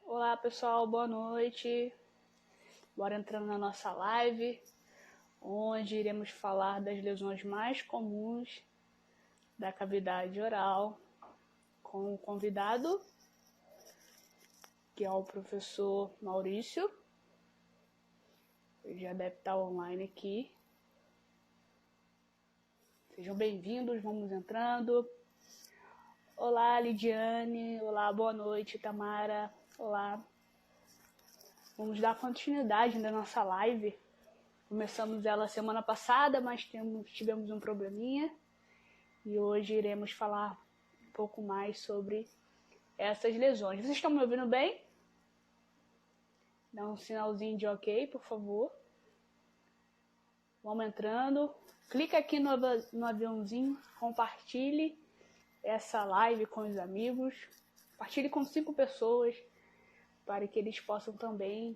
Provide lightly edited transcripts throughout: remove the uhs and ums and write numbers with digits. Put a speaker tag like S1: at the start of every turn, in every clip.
S1: Olá pessoal, boa noite. Bora entrando na nossa live, onde iremos falar das lesões mais comuns da cavidade oral, com o convidado, que é o professor Maurício. Ele já deve estar online aqui. Sejam bem-vindos, vamos entrando. Olá, Lidiane. Olá, boa noite, Tamara. Olá. Vamos dar continuidade na nossa live. Começamos ela semana passada, mas tivemos um probleminha. E hoje iremos falar um pouco mais sobre essas lesões. Vocês estão me ouvindo bem? Dá um sinalzinho de ok, por favor. Vamos entrando. Clica aqui no aviãozinho, compartilhe essa live com os amigos. Compartilhe com 5 pessoas, para que eles possam também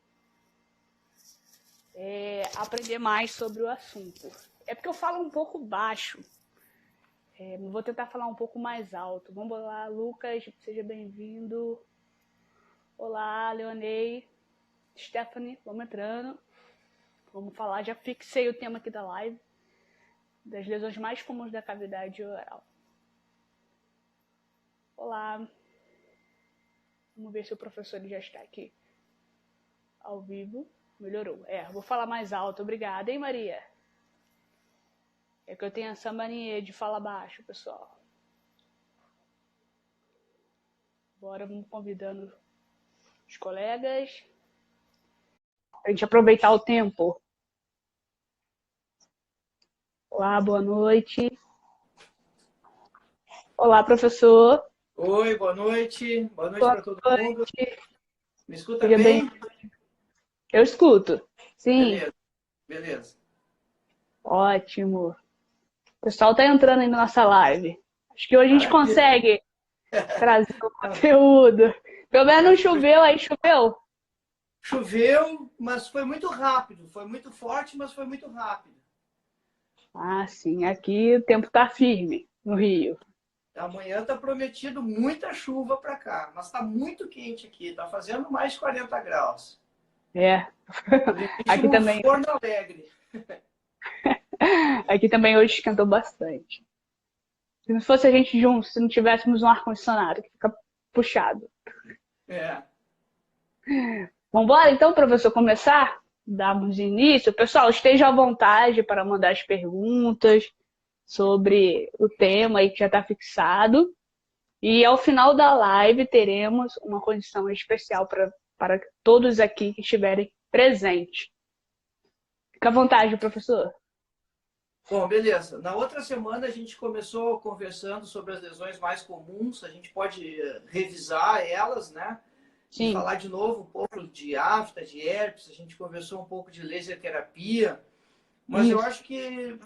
S1: aprender mais sobre o assunto. É porque eu falo um pouco baixo. Vou tentar falar um pouco mais alto. Vamos lá, Lucas, seja bem-vindo. Olá, Leonei, Stephanie, vamos entrando. Vamos falar, já fixei o tema aqui da live, das lesões mais comuns da cavidade oral. Olá. Vamos ver se o professor já está aqui ao vivo. Melhorou. Vou falar mais alto. Obrigada, hein, Maria? É que eu tenho essa mania de falar baixo, pessoal. Bora, vamos convidando os colegas. Pra gente aproveitar o tempo. Olá, boa noite. Olá, professor.
S2: Oi, boa noite. Boa noite para todo mundo. Me escuta
S1: Seja
S2: bem?
S1: Eu escuto. Sim.
S2: Beleza.
S1: Ótimo. O pessoal tá entrando aí na nossa live. Acho que hoje a gente consegue trazer o conteúdo. Pelo menos não choveu, aí choveu?
S2: Choveu, mas foi muito rápido. Foi muito forte, mas foi muito rápido.
S1: Ah, sim. Aqui o tempo tá firme, no Rio.
S2: Amanhã está prometido muita chuva para cá, mas está muito quente aqui. Está fazendo mais de 40 graus.
S1: Aqui também.
S2: Forno Alegre.
S1: Aqui também hoje esquentou bastante. Se não fosse a gente junto, se não tivéssemos um ar-condicionado, que fica puxado. Vamos embora então, professor, começar? Darmos início. Pessoal, esteja à vontade para mandar as perguntas sobre o tema aí que já está fixado. E ao final da live teremos uma condição especial para todos aqui que estiverem presentes. Fica à vontade, professor.
S2: Bom, beleza. Na outra semana a gente começou conversando sobre as lesões mais comuns. A gente pode revisar elas, né?
S1: Sim.
S2: E falar de novo um pouco de afta, de herpes. A gente conversou um pouco de laser terapia. Mas eu acho que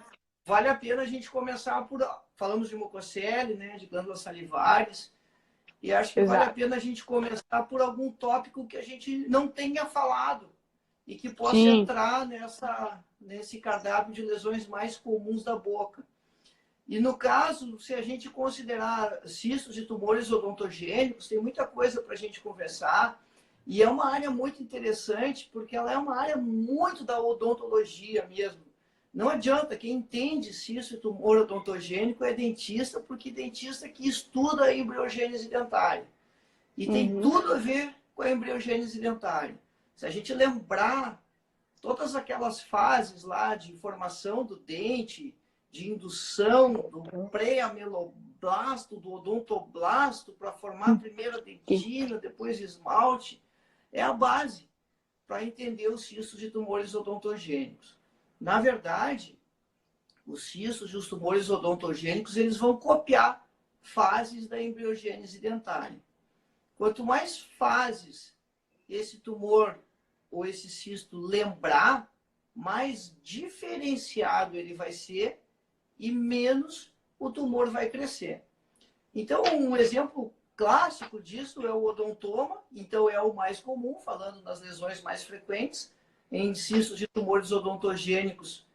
S2: vale a pena a gente começar por... Falamos de mucocele, né? De glândulas salivares. E acho que vale a pena a gente começar por algum tópico que a gente não tenha falado e que possa entrar nesse cardápio de lesões mais comuns da boca. E no caso, se a gente considerar cistos e tumores odontogênicos, tem muita coisa para a gente conversar. E é uma área muito interessante, porque ela é uma área muito da odontologia mesmo. Não adianta, quem entende cisto e tumor odontogênico é dentista, porque dentista que estuda a embriogênese dentária. E tem tudo a ver com a embriogênese dentária. Se a gente lembrar todas aquelas fases lá de formação do dente, de indução do pré-ameloblasto, do odontoblasto, para formar primeiro a dentina, depois esmalte, é a base para entender os cistos e tumores odontogênicos. Na verdade, os cistos e os tumores odontogênicos, eles vão copiar fases da embriogênese dentária. Quanto mais fases esse tumor ou esse cisto lembrar, mais diferenciado ele vai ser e menos o tumor vai crescer. Então, um exemplo clássico disso é o odontoma, então é o mais comum, falando nas lesões mais frequentes, em cistos de tumores odontogênicos.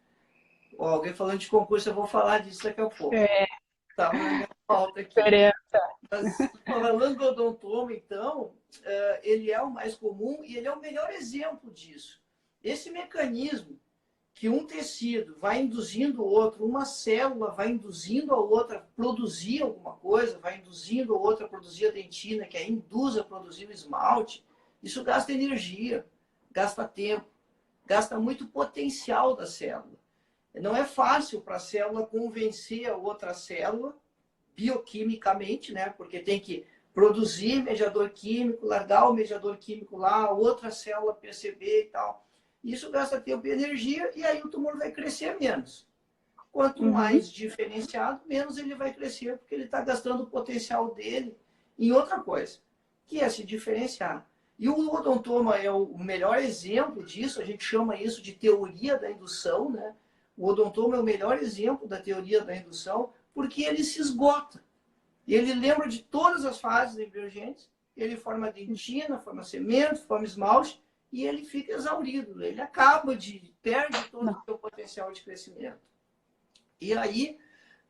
S2: Alguém falando de concurso, eu vou falar disso daqui a pouco. Estava na minha pauta aqui. Mas, falando do odontoma, então, ele é o mais comum e ele é o melhor exemplo disso. Esse mecanismo que um tecido vai induzindo o outro, uma célula vai induzindo a outra a produzir alguma coisa, vai induzindo a outra a produzir a dentina, que aí induz a produzir o esmalte, isso gasta energia, gasta tempo, gasta muito potencial da célula. Não é fácil para a célula convencer a outra célula, bioquimicamente, né? Porque tem que produzir mediador químico, largar o mediador químico lá, outra célula perceber e tal. Isso gasta tempo e energia e aí o tumor vai crescer menos. Quanto mais diferenciado, menos ele vai crescer, porque ele está gastando o potencial dele em outra coisa, que é se diferenciar. E o odontoma é o melhor exemplo disso, a gente chama isso de teoria da indução, né? O odontoma é o melhor exemplo da teoria da indução, porque ele se esgota. Ele lembra de todas as fases emergentes, ele forma dentina, forma cimento, forma esmalte, e ele fica exaurido. Ele perde todo o seu potencial de crescimento. E aí,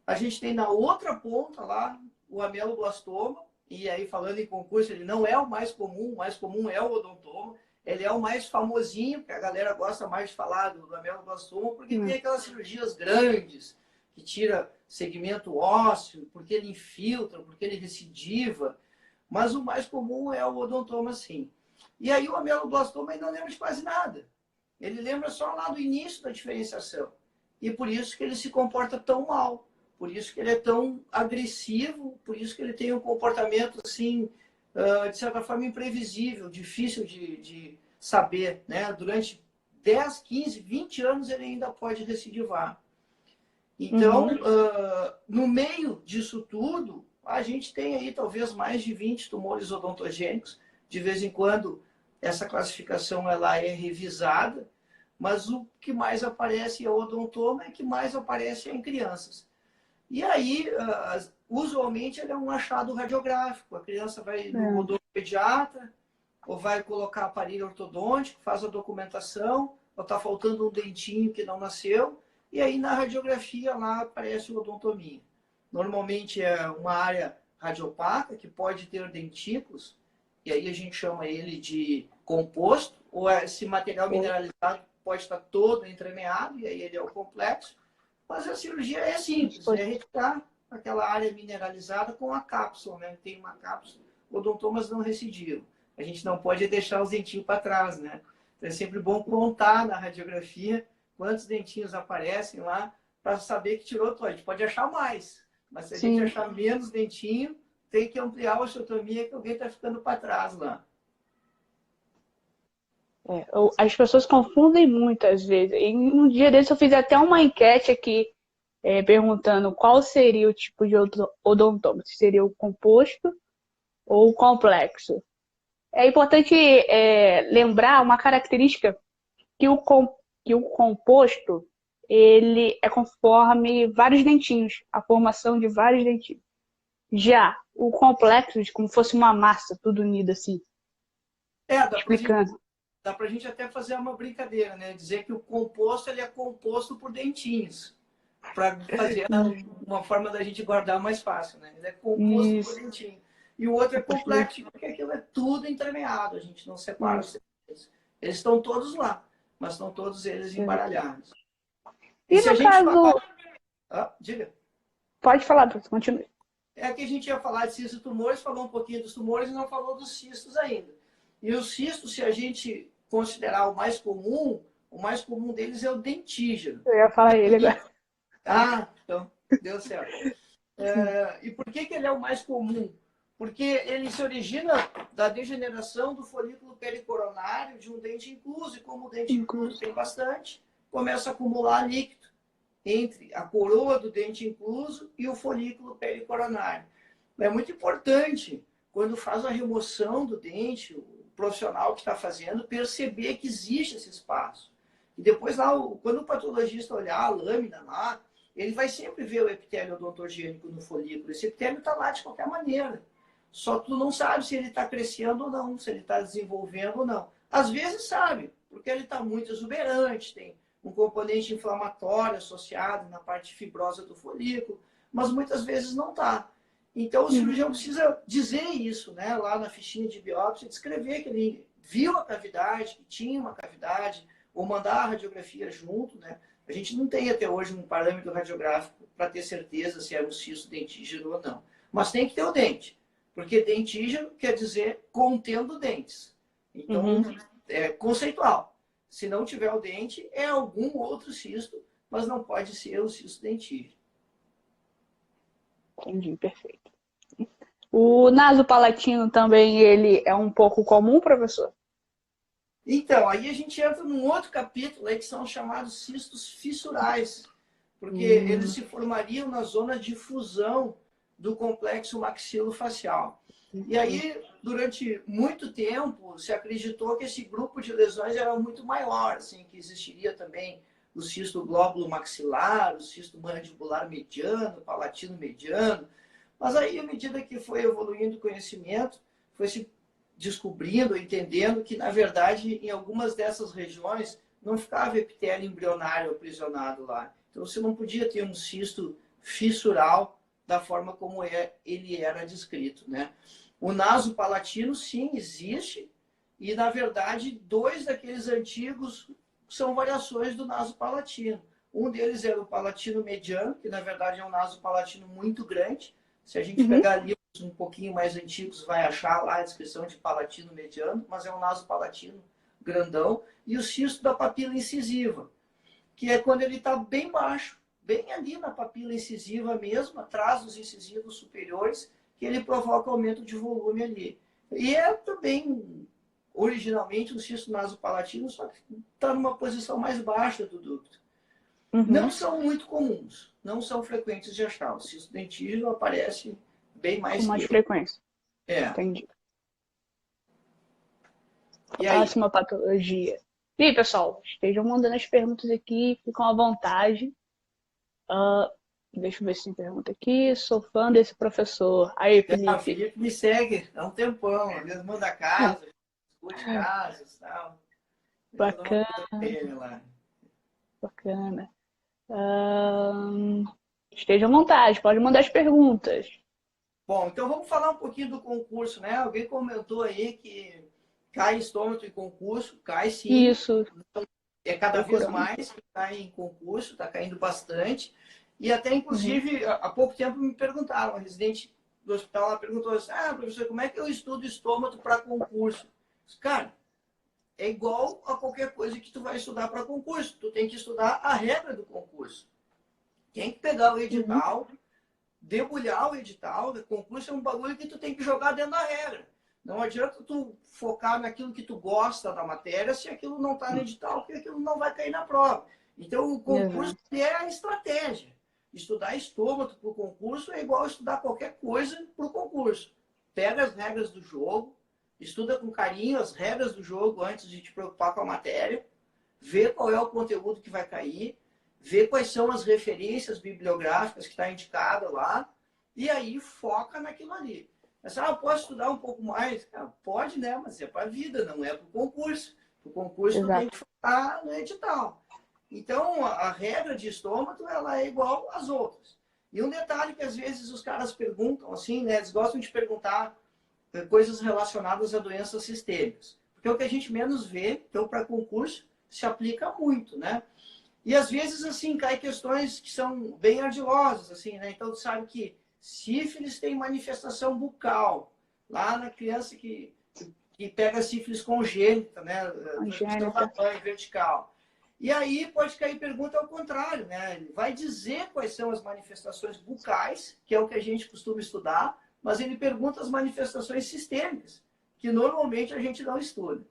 S2: a gente tem na outra ponta lá, o ameloblastoma, e aí falando em concurso, ele não é o mais comum é o odontoma, ele é o mais famosinho, porque a galera gosta mais de falar do ameloblastoma, porque tem aquelas cirurgias grandes, que tira segmento ósseo, porque ele infiltra, porque ele recidiva, mas o mais comum é o odontoma, sim. E aí o ameloblastoma ele não lembra de quase nada. Ele lembra só lá do início da diferenciação. E por isso que ele se comporta tão mal, por isso que ele é tão agressivo, por isso que ele tem um comportamento assim, de certa forma imprevisível, difícil de saber, né? Durante 10, 15, 20 anos ele ainda pode recidivar. Então, no meio disso tudo, a gente tem aí talvez mais de 20 tumores odontogênicos. De vez em quando, essa classificação ela é revisada, mas o que mais aparece é o odontoma, e o que mais aparece é em crianças. E aí, usualmente, ele é um achado radiográfico. A criança vai no odontopediatra, ou vai colocar aparelho ortodôntico, faz a documentação, ou está faltando um dentinho que não nasceu, e aí na radiografia lá aparece o odontomia. Normalmente é uma área radiopaca, que pode ter dentículos, e aí a gente chama ele de composto, ou esse material mineralizado pode estar todo entremeado, e aí ele é o complexo. Mas a cirurgia é simples, é retirar aquela área mineralizada com a cápsula, né? Tem uma cápsula, odontomas não recidivam. A gente não pode deixar os dentinhos para trás, né? Então é sempre bom contar na radiografia quantos dentinhos aparecem lá para saber que tirou todo. A gente pode achar mais, mas se a gente achar menos dentinho, tem que ampliar a osteotomia que alguém está ficando para trás lá.
S1: As pessoas confundem muito às vezes. E um dia desse eu fiz até uma enquete aqui perguntando qual seria o tipo de odontoma, se seria o composto ou o complexo. É importante lembrar uma característica que que o composto ele é conforme vários dentinhos, a formação de vários dentinhos. Já o complexo, como fosse uma massa, tudo unido assim. Explicando.
S2: Dá pra gente até fazer uma brincadeira, né? Dizer que o composto ele é composto por dentinhos. Para fazer uma forma da gente guardar mais fácil, né? Ele é composto por dentinho. E o outro é complexo, porque aquilo é tudo entremeado, a gente não separa os segmentos. Eles estão todos lá, mas estão todos eles embaralhados.
S1: E se no caso...
S2: diga.
S1: Pode falar, professor, continue.
S2: É que a gente ia falar de cistos e tumores, falou um pouquinho dos tumores e não falou dos cistos ainda. E os cistos, se a gente considerar o mais comum deles é o dentígeno.
S1: Eu ia falar ele agora.
S2: Então, deu certo. E por que ele é o mais comum? Porque ele se origina da degeneração do folículo pericoronário de um dente incluso, e como o dente incluso tem bastante, começa a acumular líquido entre a coroa do dente incluso e o folículo pericoronário. É muito importante, quando faz a remoção do dente, o profissional que está fazendo, perceber que existe esse espaço. E depois, lá, quando o patologista olhar a lâmina lá, ele vai sempre ver o epitélio odontogênico no folículo. Esse epitélio está lá de qualquer maneira. Só que tu não sabe se ele está crescendo ou não, se ele está desenvolvendo ou não. Às vezes sabe, porque ele está muito exuberante, tem um componente inflamatório associado na parte fibrosa do folículo. mas muitas vezes não está. Então, o cirurgião precisa dizer isso, né? Lá na fichinha de biópsia, descrever que ele viu a cavidade, que tinha uma cavidade, ou mandar a radiografia junto, né? A gente não tem até hoje um parâmetro radiográfico para ter certeza se é um cisto dentígeno ou não. Mas tem que ter o dente, porque dentígeno quer dizer contendo dentes. Então, é conceitual. Se não tiver o dente, é algum outro cisto, mas não pode ser o cisto dentígeno.
S1: Entendi, perfeito. O nasopalatino também, ele é um pouco comum, professor?
S2: Então, aí a gente entra num outro capítulo aí que são chamados cistos fissurais, porque eles se formariam na zona de fusão do complexo maxilofacial. E aí, durante muito tempo, se acreditou que esse grupo de lesões era muito maior, assim, que existiria também o cisto glóbulo maxilar, o cisto mandibular mediano, palatino mediano. Mas aí, à medida que foi evoluindo o conhecimento, foi se descobrindo, entendendo que, na verdade, em algumas dessas regiões não ficava epitélio embrionário aprisionado lá. Então, você não podia ter um cisto fissural da forma como ele era descrito, né? O nasopalatino, sim, existe, e, na verdade, dois daqueles antigos são variações do nasopalatino. Um deles era o palatino mediano, que, na verdade, é um nasopalatino muito grande. Se a gente pegar livros um pouquinho mais antigos, vai achar lá a descrição de palatino mediano, mas é um nasopalatino grandão. E o cisto da papila incisiva, que é quando ele está bem baixo, bem ali na papila incisiva mesmo, atrás dos incisivos superiores, que ele provoca aumento de volume ali. E é também, originalmente, um cisto nasopalatino, só que está numa posição mais baixa do ducto. Não são muito comuns, não são frequentes de achar. O cisto dentígeno aparece bem mais
S1: com mais
S2: que
S1: frequência.
S2: é.
S1: Entendi.
S2: E aí?
S1: Próxima patologia. E aí, pessoal, estejam mandando as perguntas aqui, ficam à vontade. Deixa eu ver se tem pergunta aqui. Sou fã desse professor. Aí,
S2: O
S1: Felipe.
S2: Felipe me segue há um tempão, às vezes manda casa, discute casas e tal. Eu dou uma
S1: Bacana,
S2: força pra ele lá.
S1: bacana. Esteja à vontade, pode mandar as perguntas.
S2: Bom, então vamos falar um pouquinho do concurso, né? Alguém comentou aí que cai estômago em concurso, cai sim.
S1: Isso,
S2: É cada vez
S1: procurando.
S2: mais que cai em concurso, está caindo bastante. E até, inclusive, há pouco tempo me perguntaram, uma residente do hospital lá perguntou assim, professor, como é que eu estudo estômago para concurso? Cara, é igual a qualquer coisa que tu vai estudar para concurso. Tu tem que estudar a regra do concurso. Tem que pegar o edital, debulhar o edital. O concurso é um bagulho que tu tem que jogar dentro da regra. Não adianta tu focar naquilo que tu gosta da matéria se aquilo não está no edital, porque aquilo não vai cair na prova. Então, o concurso é a estratégia. Estudar estômago para o concurso é igual a estudar qualquer coisa para o concurso. Pega as regras do jogo, estuda com carinho as regras do jogo antes de te preocupar com a matéria, vê qual é o conteúdo que vai cair, vê quais são as referências bibliográficas que está indicada lá, e aí foca naquilo ali. Mas, posso estudar um pouco mais? Pode, né? Mas é para a vida, não é para o concurso. Para o concurso, tu tem que focar no edital. Então, a regra de estômago, ela é igual às outras. E um detalhe que, às vezes, os caras perguntam, assim, né? Eles gostam de perguntar coisas relacionadas a doenças sistêmicas. Porque é o que a gente menos vê, então, para concurso, se aplica muito, né? E, às vezes, assim, cai questões que são bem ardilosas, assim, né? Então, tu sabe que sífilis tem manifestação bucal. Lá na criança que pega sífilis congênita, né? Transmissão da vertical. E aí pode cair pergunta ao contrário, né? Ele vai dizer quais são as manifestações bucais, que é o que a gente costuma estudar, mas ele pergunta as manifestações sistêmicas, que normalmente a gente não estuda.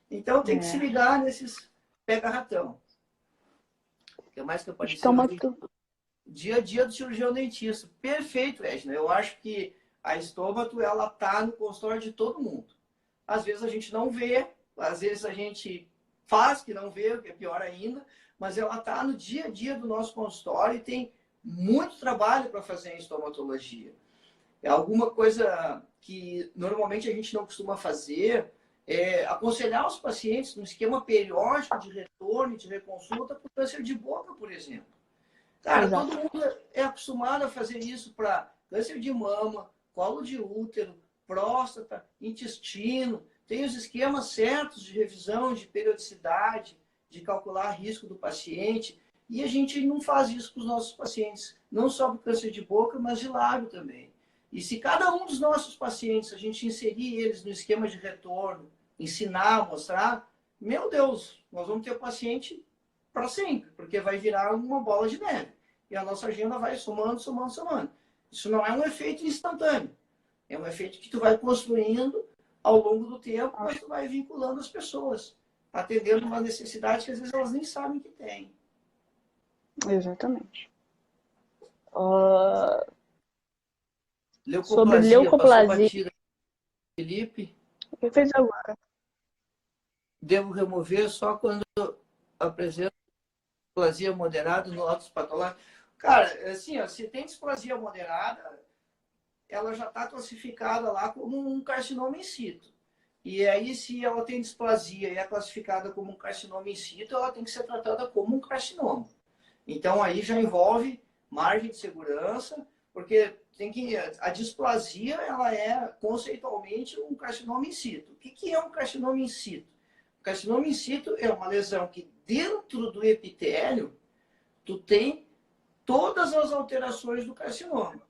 S2: Então tem que se ligar nesses pega-ratão. O que mais que apareceu aqui? Dia a dia do cirurgião dentista. Perfeito, Edna. Eu acho que a estômago, ela tá no consultório de todo mundo. Às vezes a gente não vê, às vezes a gente faz que não vê, o que é pior ainda, mas ela tá no dia a dia do nosso consultório e tem muito trabalho para fazer em estomatologia. É alguma coisa que normalmente a gente não costuma fazer, aconselhar os pacientes num esquema periódico de retorno, de reconsulta, por câncer de boca, por exemplo. Cara,
S1: Exato.
S2: todo mundo é acostumado a fazer isso para câncer de mama, colo de útero, próstata, intestino. Tem os esquemas certos de revisão, de periodicidade, de calcular risco do paciente. E a gente não faz isso com os nossos pacientes, não só para câncer de boca, mas de lábio também. E se cada um dos nossos pacientes, a gente inserir eles no esquema de retorno, ensinar, mostrar, meu Deus, nós vamos ter paciente para sempre, porque vai virar uma bola de neve. E a nossa agenda vai somando, somando, somando. Isso não é um efeito instantâneo. É um efeito que tu vai construindo ao longo do tempo, mas tu vai vinculando as pessoas, atendendo uma necessidade que às vezes elas nem sabem que têm.
S1: Exatamente. Sobre
S2: Leucoplasia, passou
S1: leucoplasia,
S2: batida. Felipe,
S1: o que fez agora?
S2: devo remover só quando apresenta displasia moderada no lápis patológico. Cara, assim, ó, se tem displasia moderada, ela já está classificada lá como um carcinoma in situ. E aí, se ela tem displasia e é classificada como um carcinoma in situ, ela tem que ser tratada como um carcinoma. Então, aí já envolve margem de segurança, porque a displasia ela é conceitualmente um carcinoma in situ. O que é um carcinoma in situ? O carcinoma in situ é uma lesão que dentro do epitélio tu tem todas as alterações do carcinoma.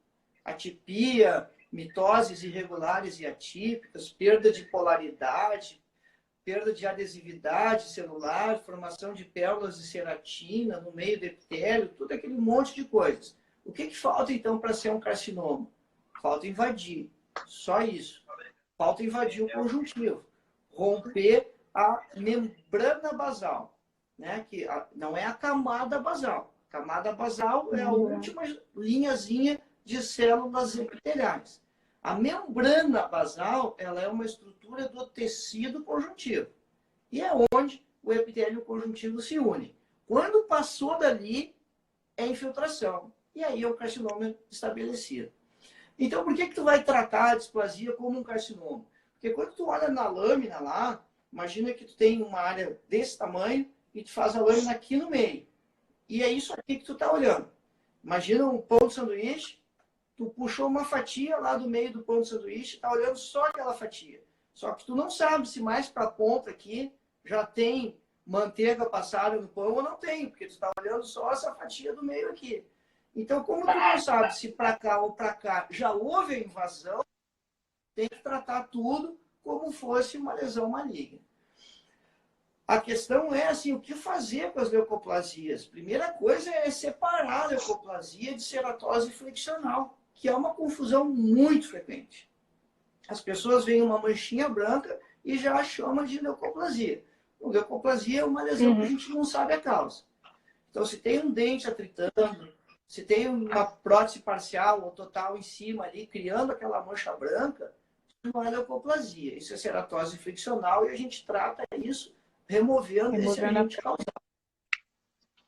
S2: Atipia, mitoses irregulares e atípicas, perda de polaridade, perda de adesividade celular, formação de pérolas de ceratina no meio do epitélio, tudo aquele monte de coisas. O que falta, então, para ser um carcinoma? Falta invadir. Só isso. Falta invadir o conjuntivo. Romper a membrana basal. Né? Que não é a camada basal. A camada basal é a última linhazinha de células epiteliais. A membrana basal ela é uma estrutura do tecido conjuntivo. E é onde o epitélio conjuntivo se une. Quando passou dali, é infiltração. E aí é o carcinoma estabelecido. Então, por que tu vai tratar a displasia como um carcinoma? Porque quando tu olha na lâmina lá, imagina que tu tem uma área desse tamanho e tu faz a lâmina aqui no meio. E é isso aqui que tu tá olhando. Imagina um pão de sanduíche, tu puxou uma fatia lá do meio do pão de sanduíche, tá olhando só aquela fatia. Só que tu não sabe se mais para a ponta aqui já tem manteiga passada no pão ou não tem, porque tu está olhando só essa fatia do meio aqui. Então, como tu não sabe se para cá ou para cá já houve a invasão, tem que tratar tudo como fosse uma lesão maligna. A questão é assim, o que fazer com as leucoplasias? Primeira coisa é separar a leucoplasia de ceratose friccional, que é uma confusão muito frequente. As pessoas veem uma manchinha branca e já a chamam de leucoplasia. O leucoplasia é uma lesão que a gente não sabe a causa. Então, se tem um dente atritando, se tem uma prótese parcial ou total em cima ali, criando aquela mancha branca, não é leucoplasia. Isso é ceratose friccional e a gente trata isso removendo esse agente causal.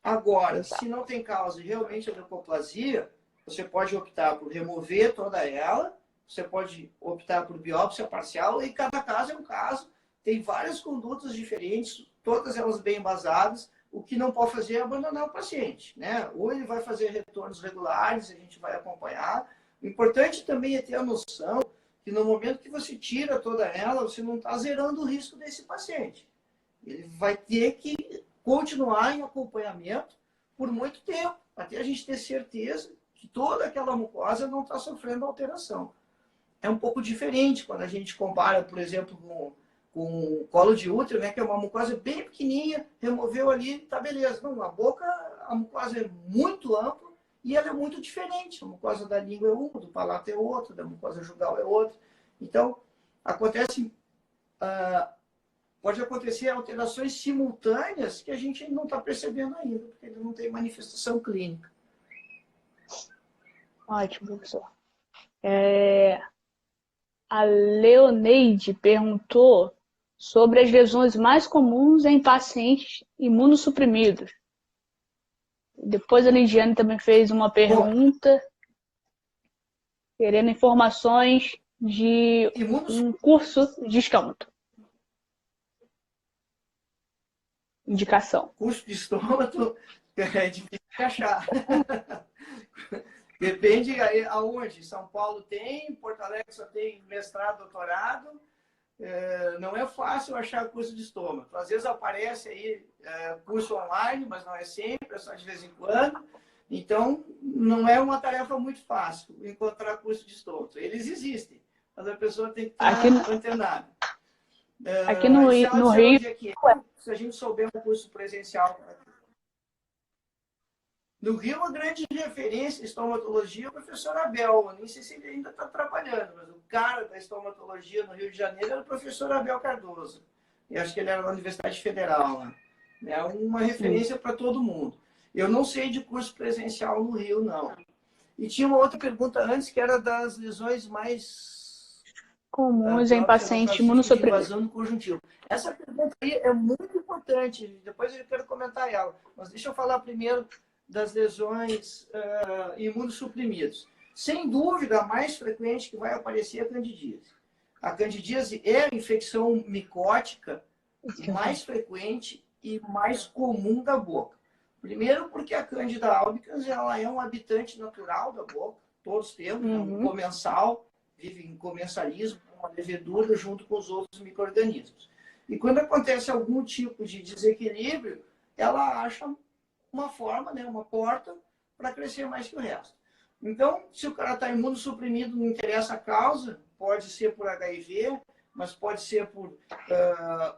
S2: Agora, se não tem causa e realmente é leucoplasia, você pode optar por remover toda ela, você pode optar por biópsia parcial, e cada caso é um caso, tem várias condutas diferentes, todas elas bem embasadas. O que não pode fazer é abandonar o paciente, né? Ou ele vai fazer retornos regulares, a gente vai acompanhar. O importante também é ter a noção que no momento que você tira toda ela, você não está zerando o risco desse paciente. Ele vai ter que continuar em acompanhamento por muito tempo, até a gente ter certeza que toda aquela mucosa não está sofrendo alteração. É um pouco diferente quando a gente compara, por exemplo, com o colo de útero, né, que é uma mucosa bem pequenininha, removeu ali, tá beleza. Não, a boca, a mucosa é muito ampla e ela é muito diferente. A mucosa da língua é uma, do palato é outra, da mucosa jugal é outra. Então, pode acontecer alterações simultâneas que a gente não está percebendo ainda, porque ele não tem manifestação clínica.
S1: Ótimo, professor. A Leoneide perguntou sobre as lesões mais comuns em pacientes imunossuprimidos. Depois a Lidiane também fez uma pergunta querendo informações de um curso de estômago. Indicação.
S2: Curso de estômago, É difícil de achar. Depende aonde. São Paulo tem, Porto Alegre só tem mestrado, doutorado. Não é fácil achar curso de estômago. Às vezes aparece aí curso online, mas não é sempre, é só de vez em quando. Então, não é uma tarefa muito fácil encontrar curso de estômago. Eles existem, mas a pessoa tem que estar antenada.
S1: Aqui no Rio...
S2: Onde é que é? Se a gente souber um curso presencial. No Rio, a grande referência em estomatologia é o professor Abel. Eu nem sei se ele ainda está trabalhando, mas o cara da estomatologia no Rio de Janeiro era o professor Abel Cardoso. Eu acho que ele era da Universidade Federal, né? É uma referência para todo mundo. Eu não sei de curso presencial no Rio, não. E tinha uma outra pergunta antes, que era das lesões mais
S1: comuns em paciente
S2: imunossuprimido. De invasão no conjuntivo. Essa pergunta aí é muito importante. Depois eu quero comentar ela. Mas deixa eu falar primeiro das lesões imunossuprimidas. Sem dúvida, a mais frequente que vai aparecer é a candidíase. A candidíase é a infecção micótica mais frequente e mais comum da boca. Primeiro porque a Candida albicans ela é um habitante natural da boca, todos temos, é um comensal, vive em comensalismo, uma levedura junto com os outros micro-organismos. E quando acontece algum tipo de desequilíbrio, ela acha uma forma, né, uma porta para crescer mais que o resto. Então, se o cara está imunossuprimido, não interessa a causa, pode ser por HIV, mas pode ser por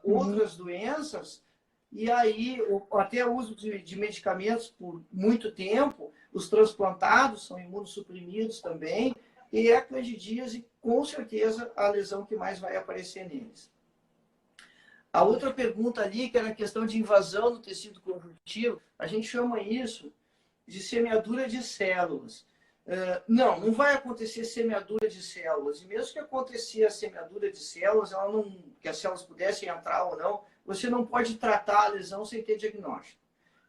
S2: outras doenças, e aí até o uso de medicamentos por muito tempo, os transplantados são imunossuprimidos também, e é a candidíase, com certeza, a lesão que mais vai aparecer neles. A outra pergunta ali, que era a questão de invasão no tecido conjuntivo, a gente chama isso de semeadura de células. Não vai acontecer semeadura de células. E mesmo que acontecer a semeadura de células, que as células pudessem entrar ou não, você não pode tratar a lesão sem ter diagnóstico.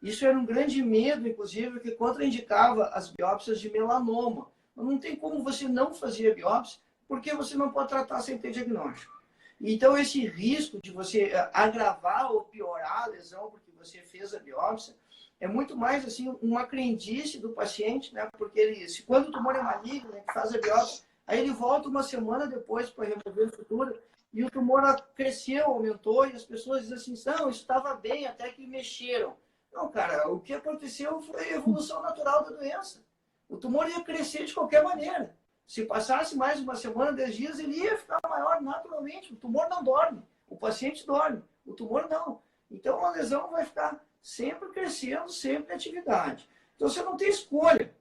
S2: Isso era um grande medo, inclusive, que contraindicava as biópsias de melanoma. Não tem como você não fazer a biópsia, porque você não pode tratar sem ter diagnóstico. Então, esse risco de você agravar ou piorar a lesão porque você fez a biópsia é muito mais assim uma crendice do paciente, né? Porque quando o tumor é maligno, ele faz a biópsia, aí ele volta uma semana depois para remover a estrutura e o tumor cresceu, aumentou e as pessoas dizem assim, não, isso estava bem até que mexeram. Não, cara, o que aconteceu foi a evolução natural da doença. O tumor ia crescer de qualquer maneira. Se passasse mais uma semana, 10 dias, ele ia ficar maior naturalmente. O tumor não dorme. O paciente dorme. O tumor não. Então, a lesão vai ficar sempre crescendo, sempre em atividade. Então, você não tem escolha.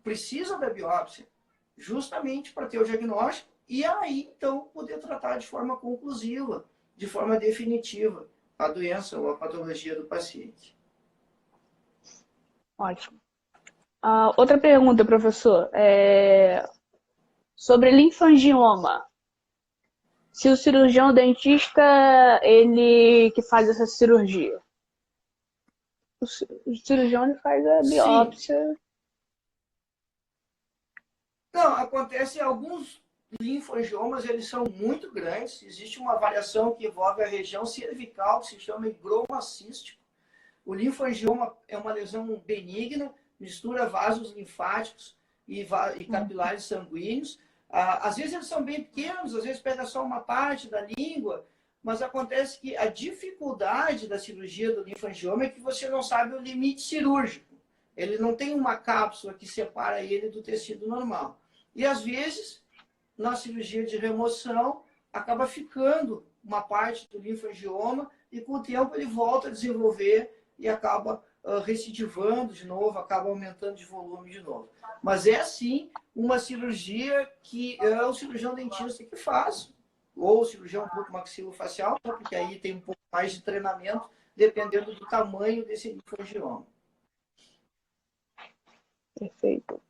S2: Precisa da biópsia, justamente para ter o diagnóstico e aí, então, poder tratar de forma conclusiva, de forma definitiva, a doença ou a patologia do paciente.
S1: Ótimo. Outra pergunta, professor. Sobre linfangioma. Se o cirurgião dentista, ele que faz essa cirurgia. O cirurgião ele faz a biópsia. Sim.
S2: Não, acontece alguns linfangiomas, eles são muito grandes. Existe uma variação que envolve a região cervical, que se chama higroma cístico. O linfangioma é uma lesão benigna, mistura vasos linfáticos e capilares sanguíneos. Às vezes eles são bem pequenos, às vezes pega só uma parte da língua, mas acontece que a dificuldade da cirurgia do linfangioma é que você não sabe o limite cirúrgico. Ele não tem uma cápsula que separa ele do tecido normal. E às vezes, na cirurgia de remoção, acaba ficando uma parte do linfangioma e com o tempo ele volta a desenvolver e acaba recidivando de novo, acaba aumentando de volume de novo. Mas é sim uma cirurgia que é o cirurgião dentista que faz, ou o cirurgião bucomaxilofacial, porque aí tem um pouco mais de treinamento, dependendo do tamanho desse linfangioma.
S1: Perfeito.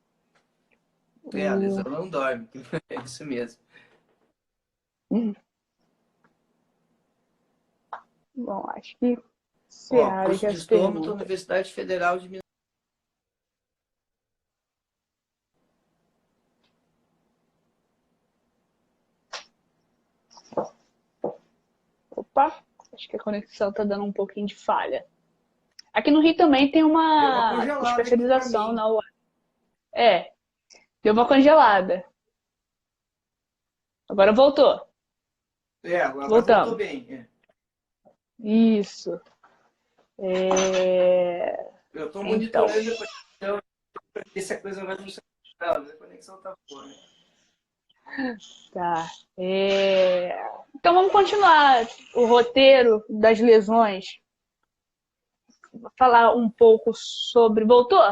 S2: A lesão não dorme, é isso mesmo.
S1: Bom, acho que
S2: curso de estômago da Universidade Federal de Minas.
S1: Opa, acho que a conexão está dando um pouquinho de falha. Aqui no Rio também tem
S2: Deu uma
S1: uma
S2: congelada aqui para
S1: especialização
S2: mim.
S1: na UAS. É, deu uma congelada. Agora voltou.
S2: Agora voltou
S1: Voltamos.
S2: bem. É.
S1: Isso. É,
S2: Eu estou
S1: Então,
S2: monitorando a conexão para ver se a coisa vai funcionar. Não, a conexão está boa, né?
S1: tá. Então vamos continuar o roteiro das lesões. Vou falar um pouco sobre. Voltou?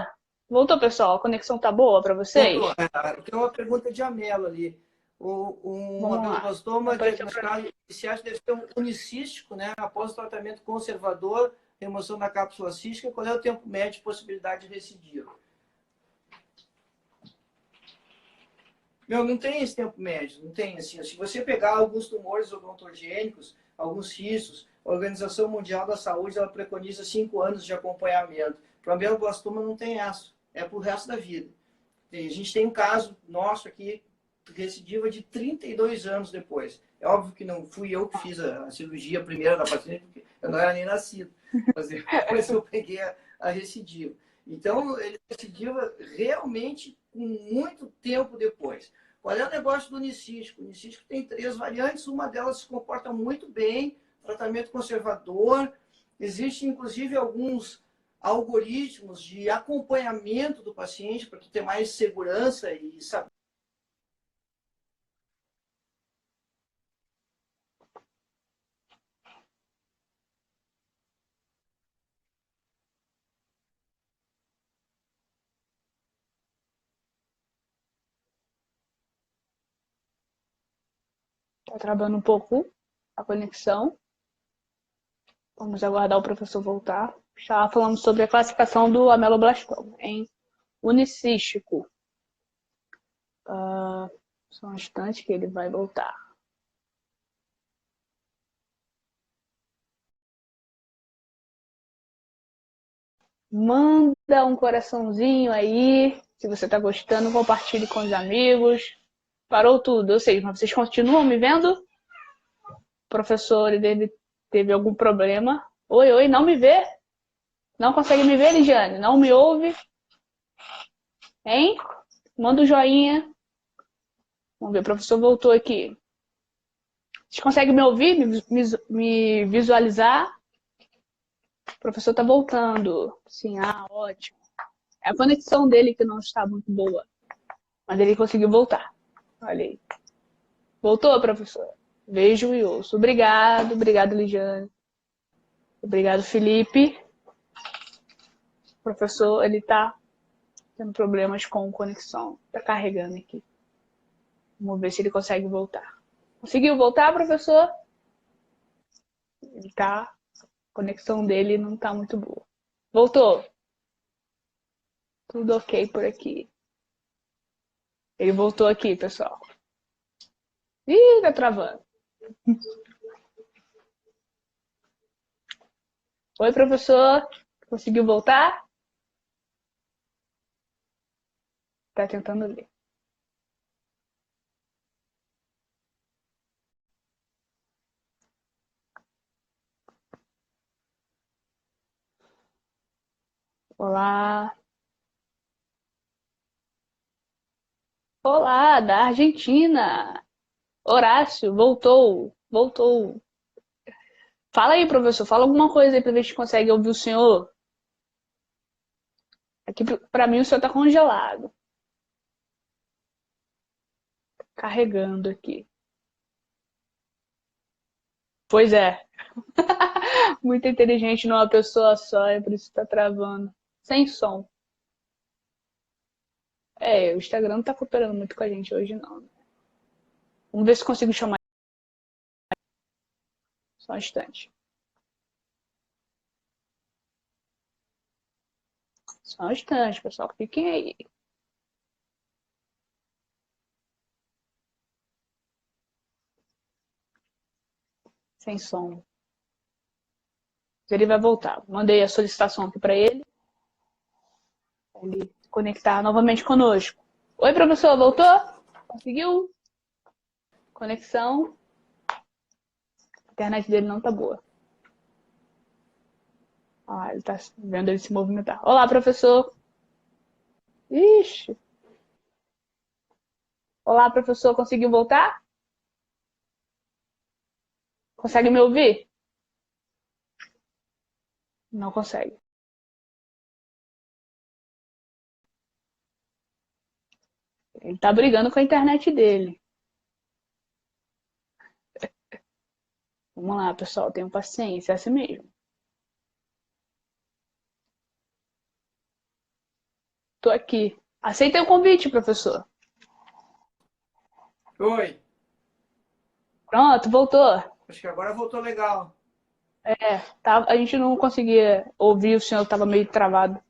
S1: Voltou, pessoal? A conexão tá boa para vocês?
S2: Voltou. Tem uma pergunta de Amelo ali. Um
S1: Vamos lá.
S2: ameloblastoma
S1: Apareceu para mim.
S2: diagnosticado iniciais deve ser um unicístico, né? Após o tratamento conservador, remoção da cápsula cística, qual é o tempo médio de possibilidade de recidiva? Meu, não tem esse tempo médio, não tem assim. Se você pegar alguns tumores odontogênicos, alguns cistos, a Organização Mundial da Saúde ela preconiza 5 anos de acompanhamento. Para o ameloblastoma não tem essa, é para o resto da vida. E a gente tem um caso nosso aqui, recidiva de 32 anos depois. É óbvio que não fui eu que fiz a cirurgia primeira da paciente, porque eu não era nem nascido. Mas depois eu peguei a recidiva. Então, ele recidiva realmente com muito tempo depois. Qual é o negócio do unicístico? O unicístico tem 3 variantes, uma delas se comporta muito bem, tratamento conservador. Existem, inclusive, alguns algoritmos de acompanhamento do paciente para ter mais segurança e saber.
S1: Tá travando um pouco a conexão. Vamos aguardar o professor voltar. Já falamos sobre a classificação do ameloblastoma em unicístico. Só um instante que ele vai voltar. Manda um coraçãozinho aí. Se você está gostando, compartilhe com os amigos. Parou tudo, eu sei, mas vocês continuam me vendo? O professor ele teve algum problema. Oi, oi, não me vê? Não consegue me ver, Lidiane? Não me ouve? Hein? Manda um joinha. Vamos ver, o professor voltou aqui. Vocês conseguem me ouvir? Me visualizar? O professor está voltando. Sim, ótimo. É a conexão dele que não está muito boa. Mas ele conseguiu voltar. Olha aí. Voltou, professor? Vejo e ouço. Obrigado, obrigado, Lidiane. Obrigado, Felipe. O professor, ele tá tendo problemas com conexão. Tá carregando aqui. Vamos ver se ele consegue voltar. Conseguiu voltar, professor? Ele tá... A conexão dele não tá muito boa. Voltou. Tudo ok por aqui. Ele voltou aqui, pessoal. Ih, tá travando. Oi, professor. Conseguiu voltar? Tá tentando ler. Olá. Olá, da Argentina. Horácio, voltou. Voltou. Fala aí, professor. Fala alguma coisa aí pra ver se a gente consegue ouvir o senhor. Aqui, pra mim, o senhor tá congelado. Carregando aqui. Pois é. Muito inteligente numa pessoa só, é por isso que tá travando. Sem som. O Instagram não tá cooperando muito com a gente hoje, não. Vamos ver se consigo chamar. Só um instante. Só um instante, pessoal. Fiquem aí. Sem som. Ele vai voltar. Mandei a solicitação aqui para ele. Ele conectar novamente conosco. Oi, professor, voltou? Conseguiu? Conexão. A internet dele não tá boa. Ah, ele tá vendo ele se movimentar. Olá, professor. Ixi. Olá, professor. Conseguiu voltar? Consegue me ouvir? Não consegue. Ele tá brigando com a internet dele. Vamos lá, pessoal. Tenham paciência. É assim mesmo. Tô aqui. Aceita o convite, professor.
S2: Oi.
S1: Pronto, voltou.
S2: Acho que agora voltou legal.
S1: Tá, a gente não conseguia ouvir, o senhor estava meio travado.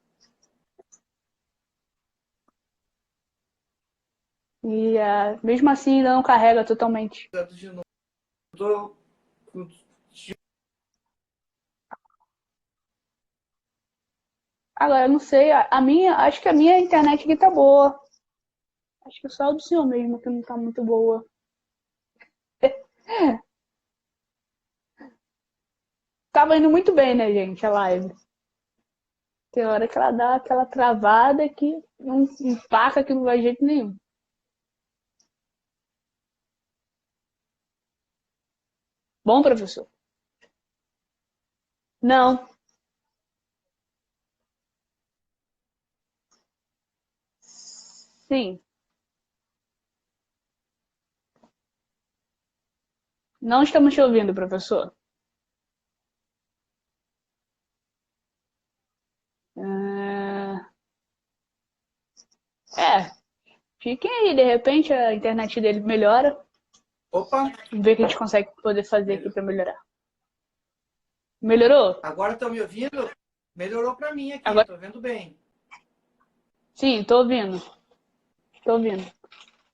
S1: E mesmo assim ainda não carrega totalmente.
S2: De novo. Tô...
S1: Agora, eu não sei, acho que a minha internet aqui tá boa. Acho que só o do senhor mesmo que não tá muito boa. Tava indo muito bem, né, gente, a live. Tem hora que ela dá aquela travada que não empaca que não vai de jeito nenhum. Bom, professor? Não. Sim. Não estamos te ouvindo, professor. Ah, É, fiquem aí, de repente a internet dele melhora.
S2: Opa,
S1: Vamos ver o que a gente consegue poder fazer aqui para melhorar. Melhorou?
S2: agora estão me ouvindo? Melhorou para mim aqui,
S1: Agora
S2: tô vendo bem.
S1: sim, tô ouvindo. Tô ouvindo.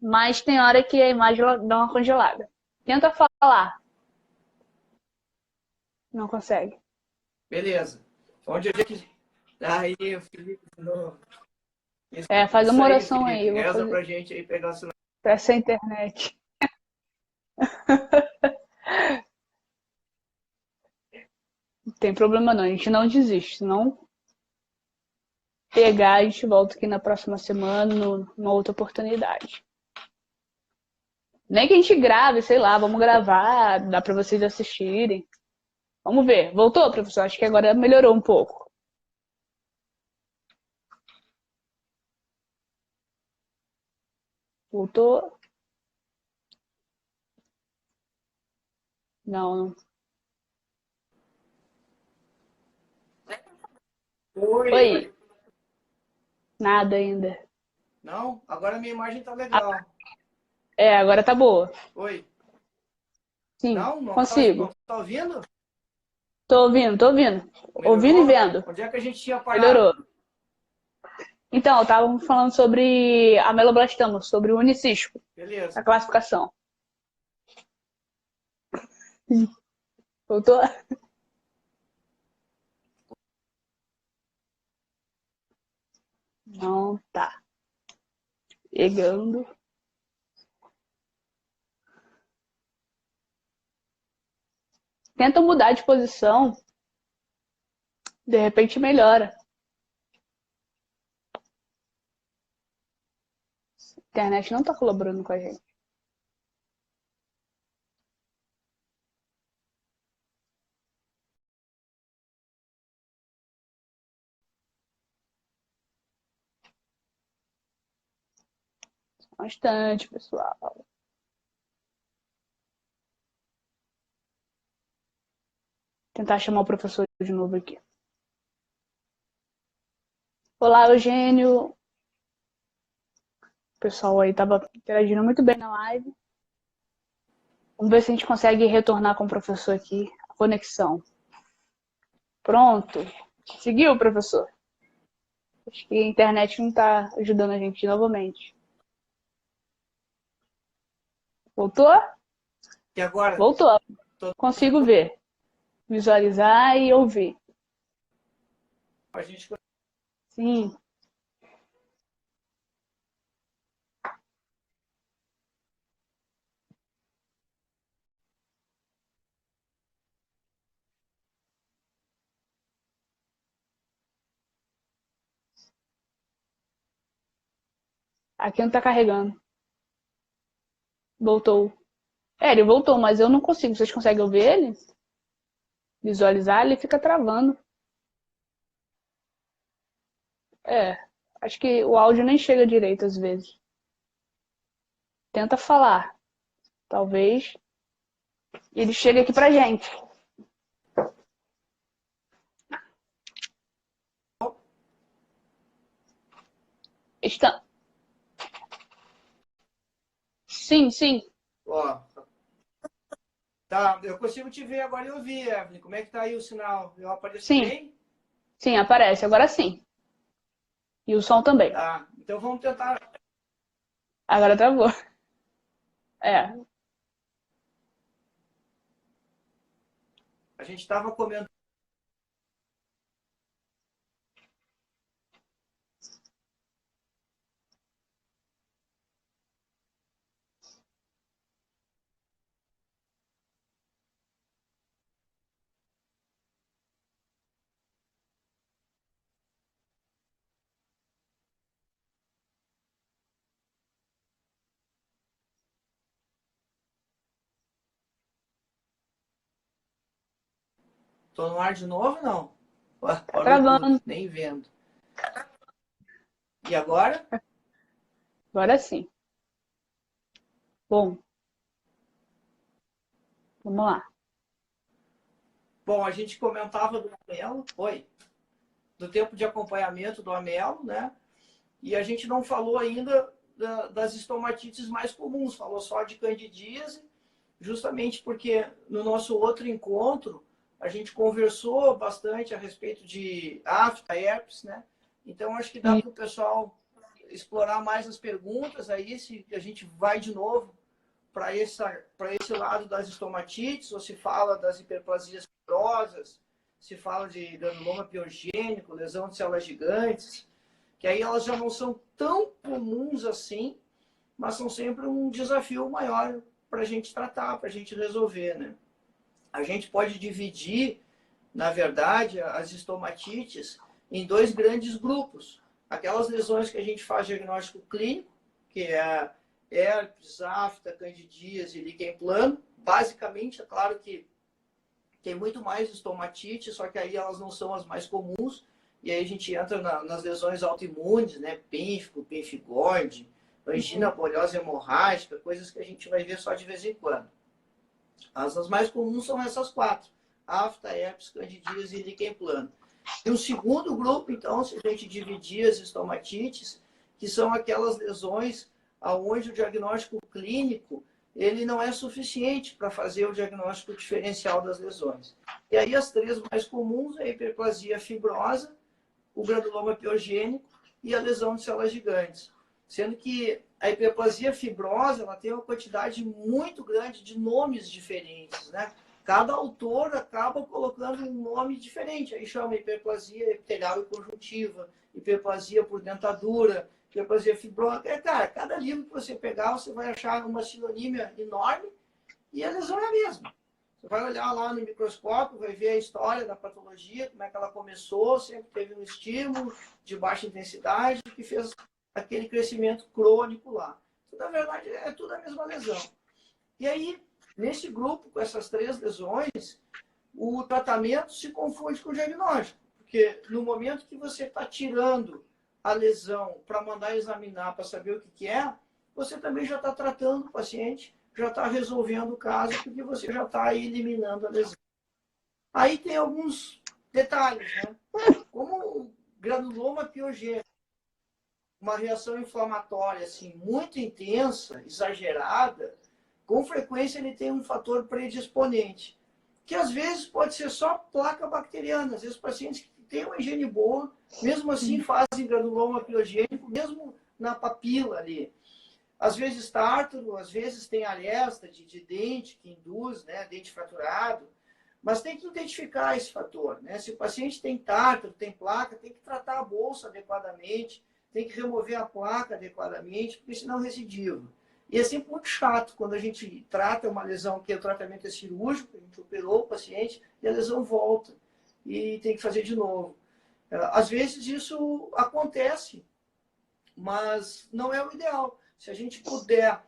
S1: Mas tem hora que a imagem dá uma congelada. Tenta falar. Não consegue.
S2: Beleza. Onde eu que... Aí, Felipe, de novo.
S1: Faz
S2: Isso
S1: uma
S2: aí,
S1: oração
S2: Felipe.
S1: aí. Eu vou
S2: Reza
S1: fazer
S2: pra gente aí pegar o sinal.
S1: pra essa internet. Não tem problema não. A gente não desiste. Se não pegar, a gente volta aqui na próxima semana, numa outra oportunidade. Nem que a gente grave, sei lá, vamos gravar, dá pra vocês assistirem. Vamos ver. Voltou, professor? Acho que agora melhorou um pouco. Voltou? Não,
S2: Oi,
S1: Oi,
S2: oi.
S1: nada ainda.
S2: Não? Agora a minha imagem tá legal.
S1: Agora tá boa.
S2: Oi.
S1: Sim,
S2: Não? Não
S1: consigo.
S2: tá ouvindo?
S1: Tô ouvindo, tô ouvindo. Ouvindo e
S2: Melhorou?
S1: vendo.
S2: Onde é que a gente tinha
S1: Melhorou.
S2: parado?
S1: Então, estávamos falando sobre a meloblastoma, sobre o unicisco, a
S2: Beleza.
S1: classificação. Voltou? Não, tá. Pegando. Tenta mudar de posição, de repente melhora. A internet não tá colaborando com a gente. Bastante, pessoal. Tentar chamar o professor de novo aqui. Olá, Eugênio. O pessoal aí tava interagindo muito bem na live. Vamos ver se a gente consegue retornar com o professor aqui a conexão. Pronto. Seguiu, professor? Acho que a internet não está ajudando a gente novamente. Voltou?
S2: E agora?
S1: Voltou.
S2: Tô-
S1: Consigo ver, visualizar e ouvir.
S2: A gente...
S1: Sim. Aqui não tá carregando. Voltou. Ele voltou, mas eu não consigo. Vocês conseguem ouvir ele? Visualizar, ele fica travando. Acho que o áudio nem chega direito às vezes. Tenta falar. Talvez ele chegue aqui pra gente. Está... Sim, sim.
S2: Ó, tá, eu consigo te ver agora e ouvir, Evelyn. Como é que tá aí o sinal? Eu apareço
S1: Sim.
S2: bem?
S1: Sim, aparece. Agora sim. E o som também.
S2: Tá, então vamos tentar.
S1: Agora travou.
S2: A gente estava comentando. Tô no ar de novo, não? Ué,
S1: Tá
S2: parou tudo,
S1: travando.
S2: nem vendo. E agora?
S1: Agora sim. Bom, vamos lá.
S2: Bom, a gente comentava do Amelo, do tempo de acompanhamento do Amelo, né? E a gente não falou ainda das estomatites mais comuns, falou só de candidíase, justamente porque no nosso outro encontro a gente conversou bastante a respeito de afta, herpes, né? Então acho que dá
S1: E
S2: para o pessoal explorar mais as perguntas, aí se a gente vai de novo para esse lado das estomatites, ou se fala das hiperplasias fibrosas, se fala de granuloma piogênico, lesão de células gigantes, que aí elas já não são tão comuns assim, mas são sempre um desafio maior para a gente tratar, para a gente resolver, né? A gente pode dividir, na verdade, as estomatites em dois grandes grupos. Aquelas lesões que a gente faz diagnóstico clínico, que é herpes, afta, candidíase e líquen plano. Basicamente, é claro que tem muito mais estomatite, só que aí elas não são as mais comuns. E aí a gente entra nas lesões autoimunes, né? Pênfico, pemphigoide, angina bolhosa hemorrágica, coisas que a gente vai ver só de vez em quando. As mais comuns são essas quatro: afta, herpes, candidíase e líquen plano. E o segundo grupo, então, se a gente dividir as estomatites, que são aquelas lesões onde o diagnóstico clínico ele não é suficiente para fazer o diagnóstico diferencial das lesões. E aí as três mais comuns é a hiperplasia fibrosa, o granuloma piogênico e a lesão de células gigantes. Sendo que a hiperplasia fibrosa ela tem uma quantidade muito grande de nomes diferentes, né? Cada autor acaba colocando um nome diferente. Aí chama hiperplasia epitelial e conjuntiva, hiperplasia por dentadura, hiperplasia fibrosa. Cara, cada livro que você pegar, você vai achar uma sinonímia enorme e a lesão é a mesma. Você vai olhar lá no microscópio, vai ver a história da patologia, como é que ela começou, sempre teve um estímulo de baixa intensidade que fez aquele crescimento crônico lá. Então, na verdade, é tudo a mesma lesão. E aí, nesse grupo, com essas três lesões, o tratamento se confunde com o diagnóstico. Porque no momento que você está tirando a lesão para mandar examinar, para saber o que é, você também já está tratando o paciente, já está resolvendo o caso, porque você já está eliminando a lesão. Aí tem alguns detalhes, né? Como o granuloma piogênico, uma reação inflamatória assim, muito intensa, exagerada, com frequência ele tem um fator predisponente, que às vezes pode ser só placa bacteriana. Às vezes pacientes que têm uma higiene boa, mesmo assim fazem granuloma piogênico, mesmo na papila ali. Às vezes tártaro, às vezes tem aresta de dente que induz, né, dente fraturado, mas tem que identificar esse fator, né? Se o paciente tem tártaro, tem placa, tem que tratar a bolsa adequadamente, tem que remover a placa adequadamente, porque senão recidiva. E é sempre muito chato quando a gente trata uma lesão que o tratamento é cirúrgico, a gente operou o paciente e a lesão volta e tem que fazer de novo. Às vezes isso acontece mas não é o ideal. Se a gente puder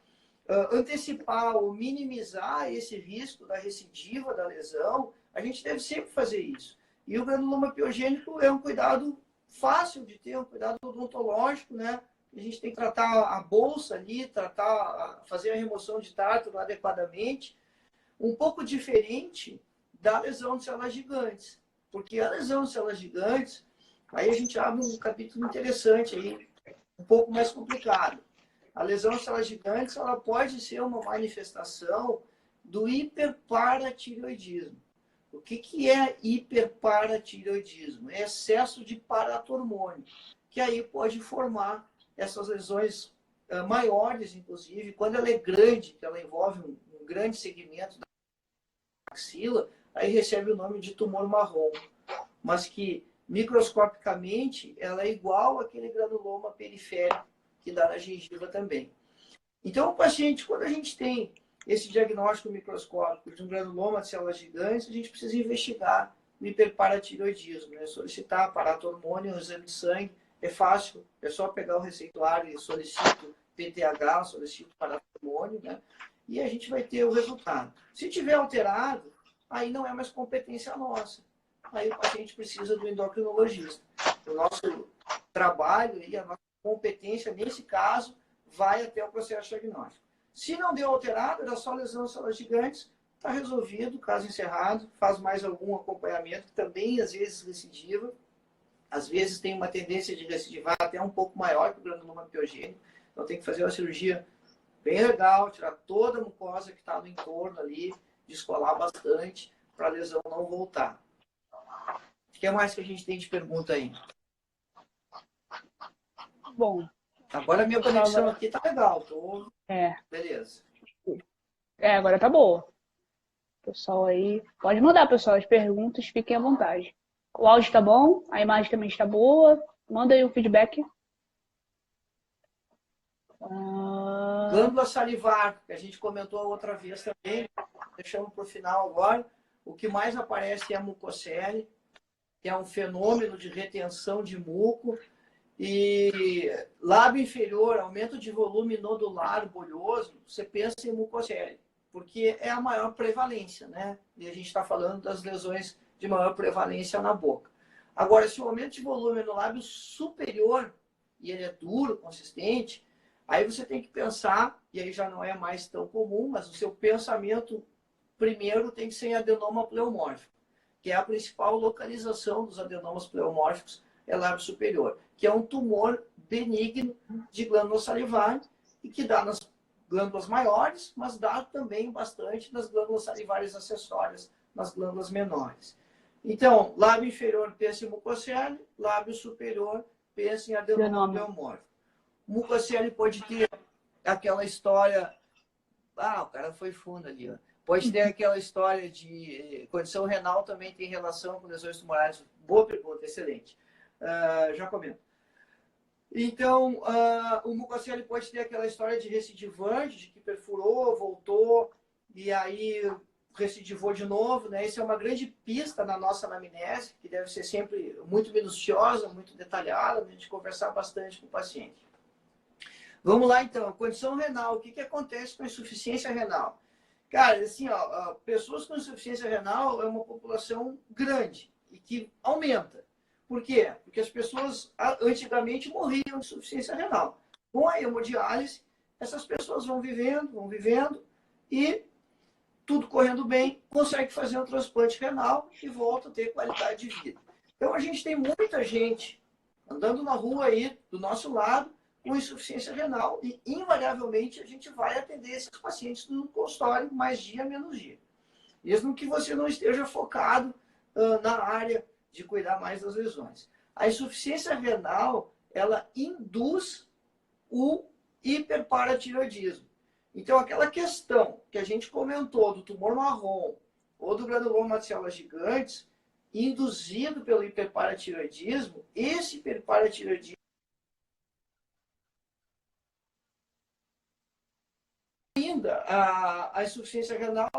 S2: antecipar ou minimizar esse risco da recidiva da lesão, a gente deve sempre fazer isso. E o granuloma piogênico é um cuidado fácil de ter, um cuidado odontológico, né? A gente tem que tratar a bolsa ali, fazer a remoção de tártaro adequadamente, um pouco diferente da lesão de células gigantes. Porque a lesão de células gigantes, aí a gente abre um capítulo interessante aí, um pouco mais complicado. A lesão de células gigantes, ela pode ser uma manifestação do hiperparatireoidismo. O que é hiperparatireoidismo? É excesso de paratormônio, que aí pode formar essas lesões maiores, inclusive, quando ela é grande, que ela envolve um grande segmento da axila, aí recebe o nome de tumor marrom, mas que microscopicamente ela é igual àquele granuloma periférico que dá na gengiva também. Então, o paciente, quando a gente tem esse diagnóstico microscópico de um granuloma de células gigantes, a gente precisa investigar o hiperparatireoidismo, né? Solicitar paratormônio, um exame de sangue, é fácil, é só pegar o receituário e solicito PTH, solicito paratormônio, né? E a gente vai ter o resultado. Se tiver alterado, aí não é mais competência nossa. Aí o paciente precisa do endocrinologista. O nosso trabalho e a nossa competência, nesse caso, vai até o processo diagnóstico. Se não deu alterado, era só lesão de células gigantes, está resolvido, caso encerrado, faz mais algum acompanhamento, também às vezes recidiva, às vezes tem uma tendência de recidivar até um pouco maior que o granuloma piogênico, então tem que fazer uma cirurgia bem legal, tirar toda a mucosa que está no entorno ali, descolar bastante, para a lesão não voltar. O que mais que a gente tem de pergunta aí?
S1: Bom,
S2: agora a minha conexão aqui tá legal. Beleza.
S1: Agora tá boa. Pessoal aí, pode mandar, pessoal, as perguntas, fiquem à vontade. O áudio tá bom, a imagem também está boa. Manda aí um feedback.
S2: Glândula salivar, que a gente comentou outra vez também, deixamos para o final agora. O que mais aparece é a mucocele, que é um fenômeno de retenção de muco. E lábio inferior, aumento de volume nodular bolhoso, você pensa em mucocele, porque é a maior prevalência, né? E a gente está falando das lesões de maior prevalência na boca. Agora, se o aumento de volume é no lábio superior, e ele é duro, consistente, aí você tem que pensar, e aí já não é mais tão comum, mas o seu pensamento primeiro tem que ser em adenoma pleomórfico, que é a principal localização dos adenomas pleomórficos, é lábio superior, que é um tumor benigno de glândula salivar e que dá nas glândulas maiores, mas dá também bastante nas glândulas salivares acessórias, nas glândulas menores. Então, lábio inferior, pensa em mucocele, lábio superior, pensa em adenoma pleomórfico. Mucocele pode ter aquela história... o cara foi fundo ali, ó. Pode ter aquela história de condição renal também tem relação com lesões tumorais. Boa pergunta, excelente. Já comento. Então, o mucocele pode ter aquela história de recidivante, de que perfurou, voltou, e aí recidivou de novo, né? Isso é uma grande pista na nossa anamnese, que deve ser sempre muito minuciosa, muito detalhada, a gente conversar bastante com o paciente. Vamos lá, então. Condição renal. O que acontece com a insuficiência renal? Cara, assim, pessoas com insuficiência renal é uma população grande e que aumenta. Por quê? Porque as pessoas antigamente morriam de insuficiência renal. Com a hemodiálise, essas pessoas vão vivendo e tudo correndo bem, consegue fazer um transplante renal e volta a ter qualidade de vida. Então a gente tem muita gente andando na rua aí do nosso lado com insuficiência renal e invariavelmente a gente vai atender esses pacientes no consultório mais dia menos dia. Mesmo que você não esteja focado na área de cuidar mais das lesões. A insuficiência renal, ela induz o hiperparatireoidismo. Então, aquela questão que a gente comentou do tumor marrom ou do granuloma de células gigantes, induzido pelo hiperparatireoidismo, esse hiperparatireoidismo ainda a insuficiência renal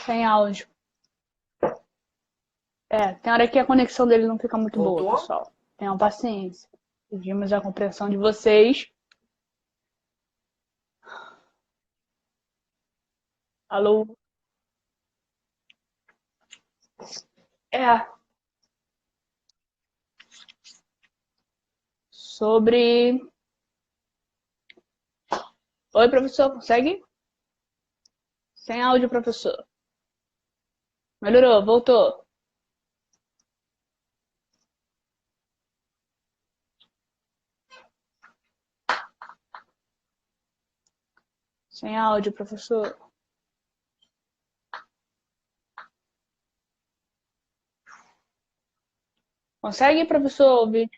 S1: Sem áudio. Tem hora que a conexão dele não fica muito boa,
S2: Voltou?
S1: pessoal. Tenham paciência. Pedimos a compreensão de vocês. Alô? É. Sobre. Oi, professor, consegue? Sem áudio, professor. Melhorou, voltou. Sem áudio, professor. Consegue, professor, ouvir?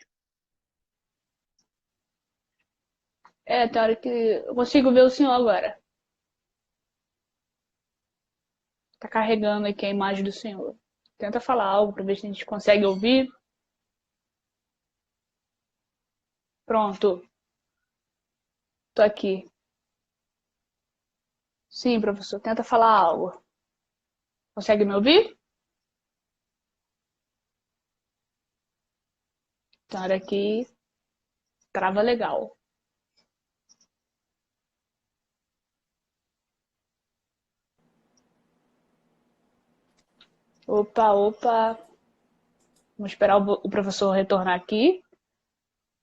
S1: Tem hora que eu consigo ver o senhor agora. Tá carregando aqui a imagem do senhor. Tenta falar algo para ver se a gente consegue ouvir. Pronto. Tô aqui. Sim, professor, tenta falar algo. Consegue me ouvir? Tem hora que trava legal. Opa, opa. Vamos esperar o professor retornar aqui.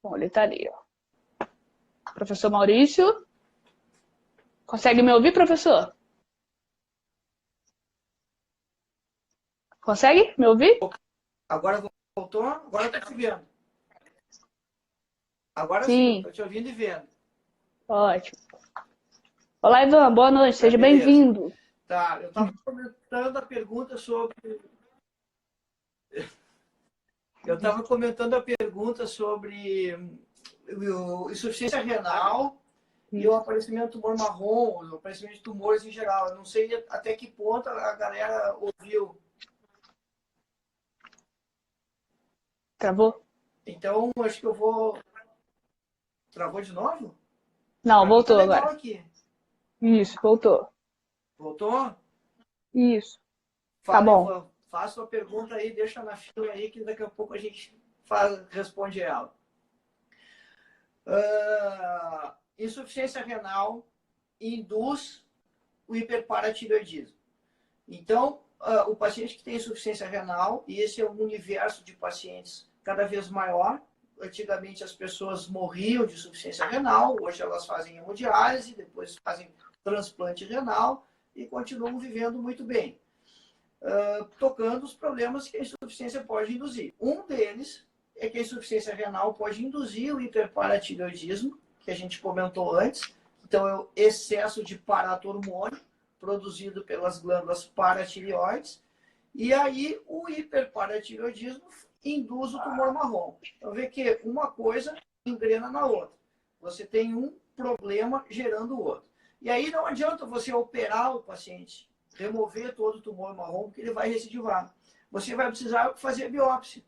S1: Bom, ele tá ali, ó. Professor Maurício. Consegue me ouvir, professor? Consegue me ouvir?
S2: Agora voltou? Agora eu tô te vendo. Agora sim,
S1: Sim,
S2: tô te ouvindo e vendo.
S1: ótimo. Olá, Ivan, boa noite,
S2: Tá,
S1: seja
S2: beleza.
S1: bem-vindo.
S2: Tá, eu tava comentando a pergunta sobre. Eu estava comentando a pergunta sobre insuficiência renal e o aparecimento do tumor marrom, o aparecimento de tumores em geral. Eu não sei até que ponto a galera ouviu.
S1: Travou?
S2: Então, acho que eu vou. Travou de novo?
S1: Não,
S2: Para mim tá
S1: voltou
S2: legal
S1: agora.
S2: aqui.
S1: Isso, voltou.
S2: Voltou?
S1: Isso, tá
S2: Fala,
S1: bom.
S2: Ivan. Faça a pergunta aí, deixa na fila aí, que daqui a pouco a gente responde ela. Insuficiência renal induz o hiperparatireoidismo. Então, o paciente que tem insuficiência renal, e esse é um universo de pacientes cada vez maior. Antigamente as pessoas morriam de insuficiência renal, hoje elas fazem hemodiálise, depois fazem transplante renal e continuam vivendo muito bem, tocando os problemas que a insuficiência pode induzir. Um deles é que a insuficiência renal pode induzir o hiperparatireoidismo, que a gente comentou antes. Então, é o excesso de paratormônio produzido pelas glândulas paratireoides. E aí, o hiperparatireoidismo induz o tumor marrom. Então, vê que uma coisa engrena na outra. Você tem um problema gerando o outro. E aí, não adianta você operar o paciente, remover todo o tumor marrom, porque ele vai recidivar. Você vai precisar fazer biópsia,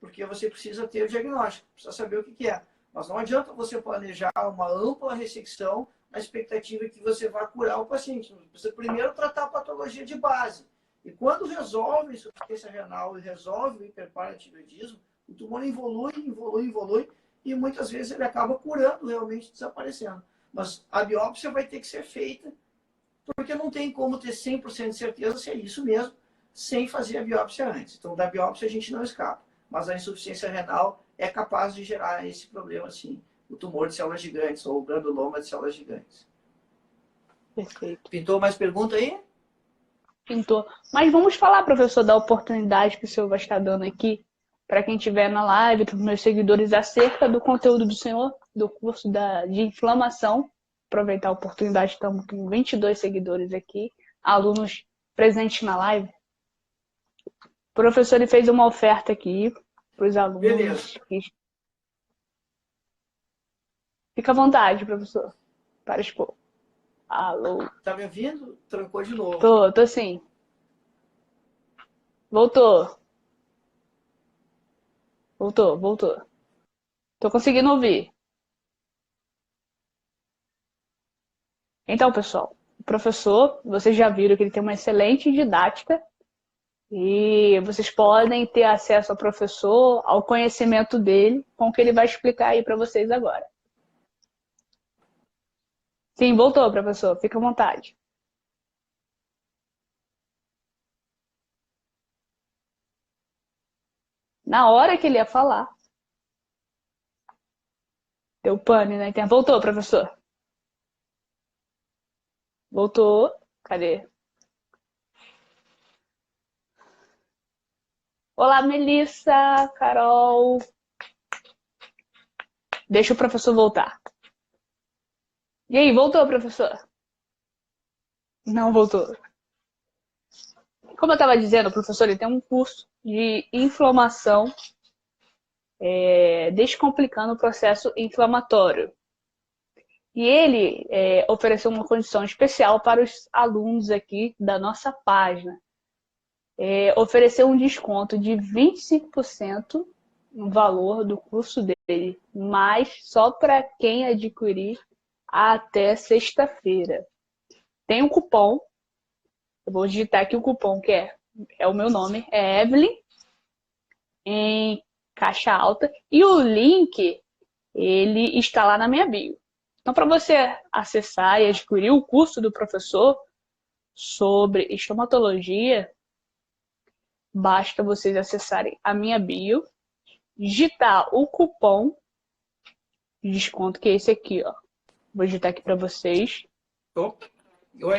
S2: porque você precisa ter o diagnóstico, precisa saber o que é. Mas não adianta você planejar uma ampla ressecção na expectativa que você vá curar o paciente. Você precisa primeiro tratar a patologia de base. E quando resolve a insuficiência renal e resolve o hiperparatireoidismo, o tumor evolui, evolui, evolui, e muitas vezes ele acaba curando, realmente desaparecendo. Mas a biópsia vai ter que ser feita, porque não tem como ter 100% de certeza se é isso mesmo, sem fazer a biópsia antes. Então, da biópsia a gente não escapa. Mas a insuficiência renal é capaz de gerar esse problema, sim. O tumor de células gigantes ou o granuloma de células gigantes.
S1: Perfeito.
S2: Pintou mais pergunta aí?
S1: Pintou. Mas vamos falar, professor, da oportunidade que o senhor vai estar dando aqui para quem estiver na live, para os meus seguidores, acerca do conteúdo do senhor, do curso de inflamação. Aproveitar a oportunidade, estamos com 22 seguidores aqui, alunos presentes na live. O professor ele fez uma oferta aqui para os
S2: Beleza.
S1: alunos. Fica à vontade, professor, para expor. Alô.
S2: Tá me ouvindo? Trancou de novo.
S1: Tô sim. Voltou. Voltou. Tô conseguindo ouvir. Então, pessoal, O professor, vocês já viram que ele tem uma excelente didática e vocês podem ter acesso ao professor, ao conhecimento dele, com o que ele vai explicar aí para vocês agora. Sim, voltou, professor. Fica à vontade. Na hora que ele ia falar, deu pane na internet. Voltou, professor. Voltou. Cadê? Olá, Melissa, Carol. Deixa o professor voltar. E aí, voltou, professor? Não voltou. Como eu estava dizendo, o professor ele tem um curso de inflamação, descomplicando o processo inflamatório. E ele ofereceu uma condição especial para os alunos aqui da nossa página. Ofereceu um desconto de 25% no valor do curso dele, mas só para quem adquirir até sexta-feira. Tem um cupom, eu vou digitar aqui o cupom que é o meu nome, é Evelyn, em caixa alta, e o link ele está lá na minha bio. Então, para você acessar e adquirir o curso do professor sobre estomatologia, basta vocês acessarem a minha bio, digitar o cupom de desconto, que é esse aqui, ó. Vou digitar aqui para vocês.
S2: Oi.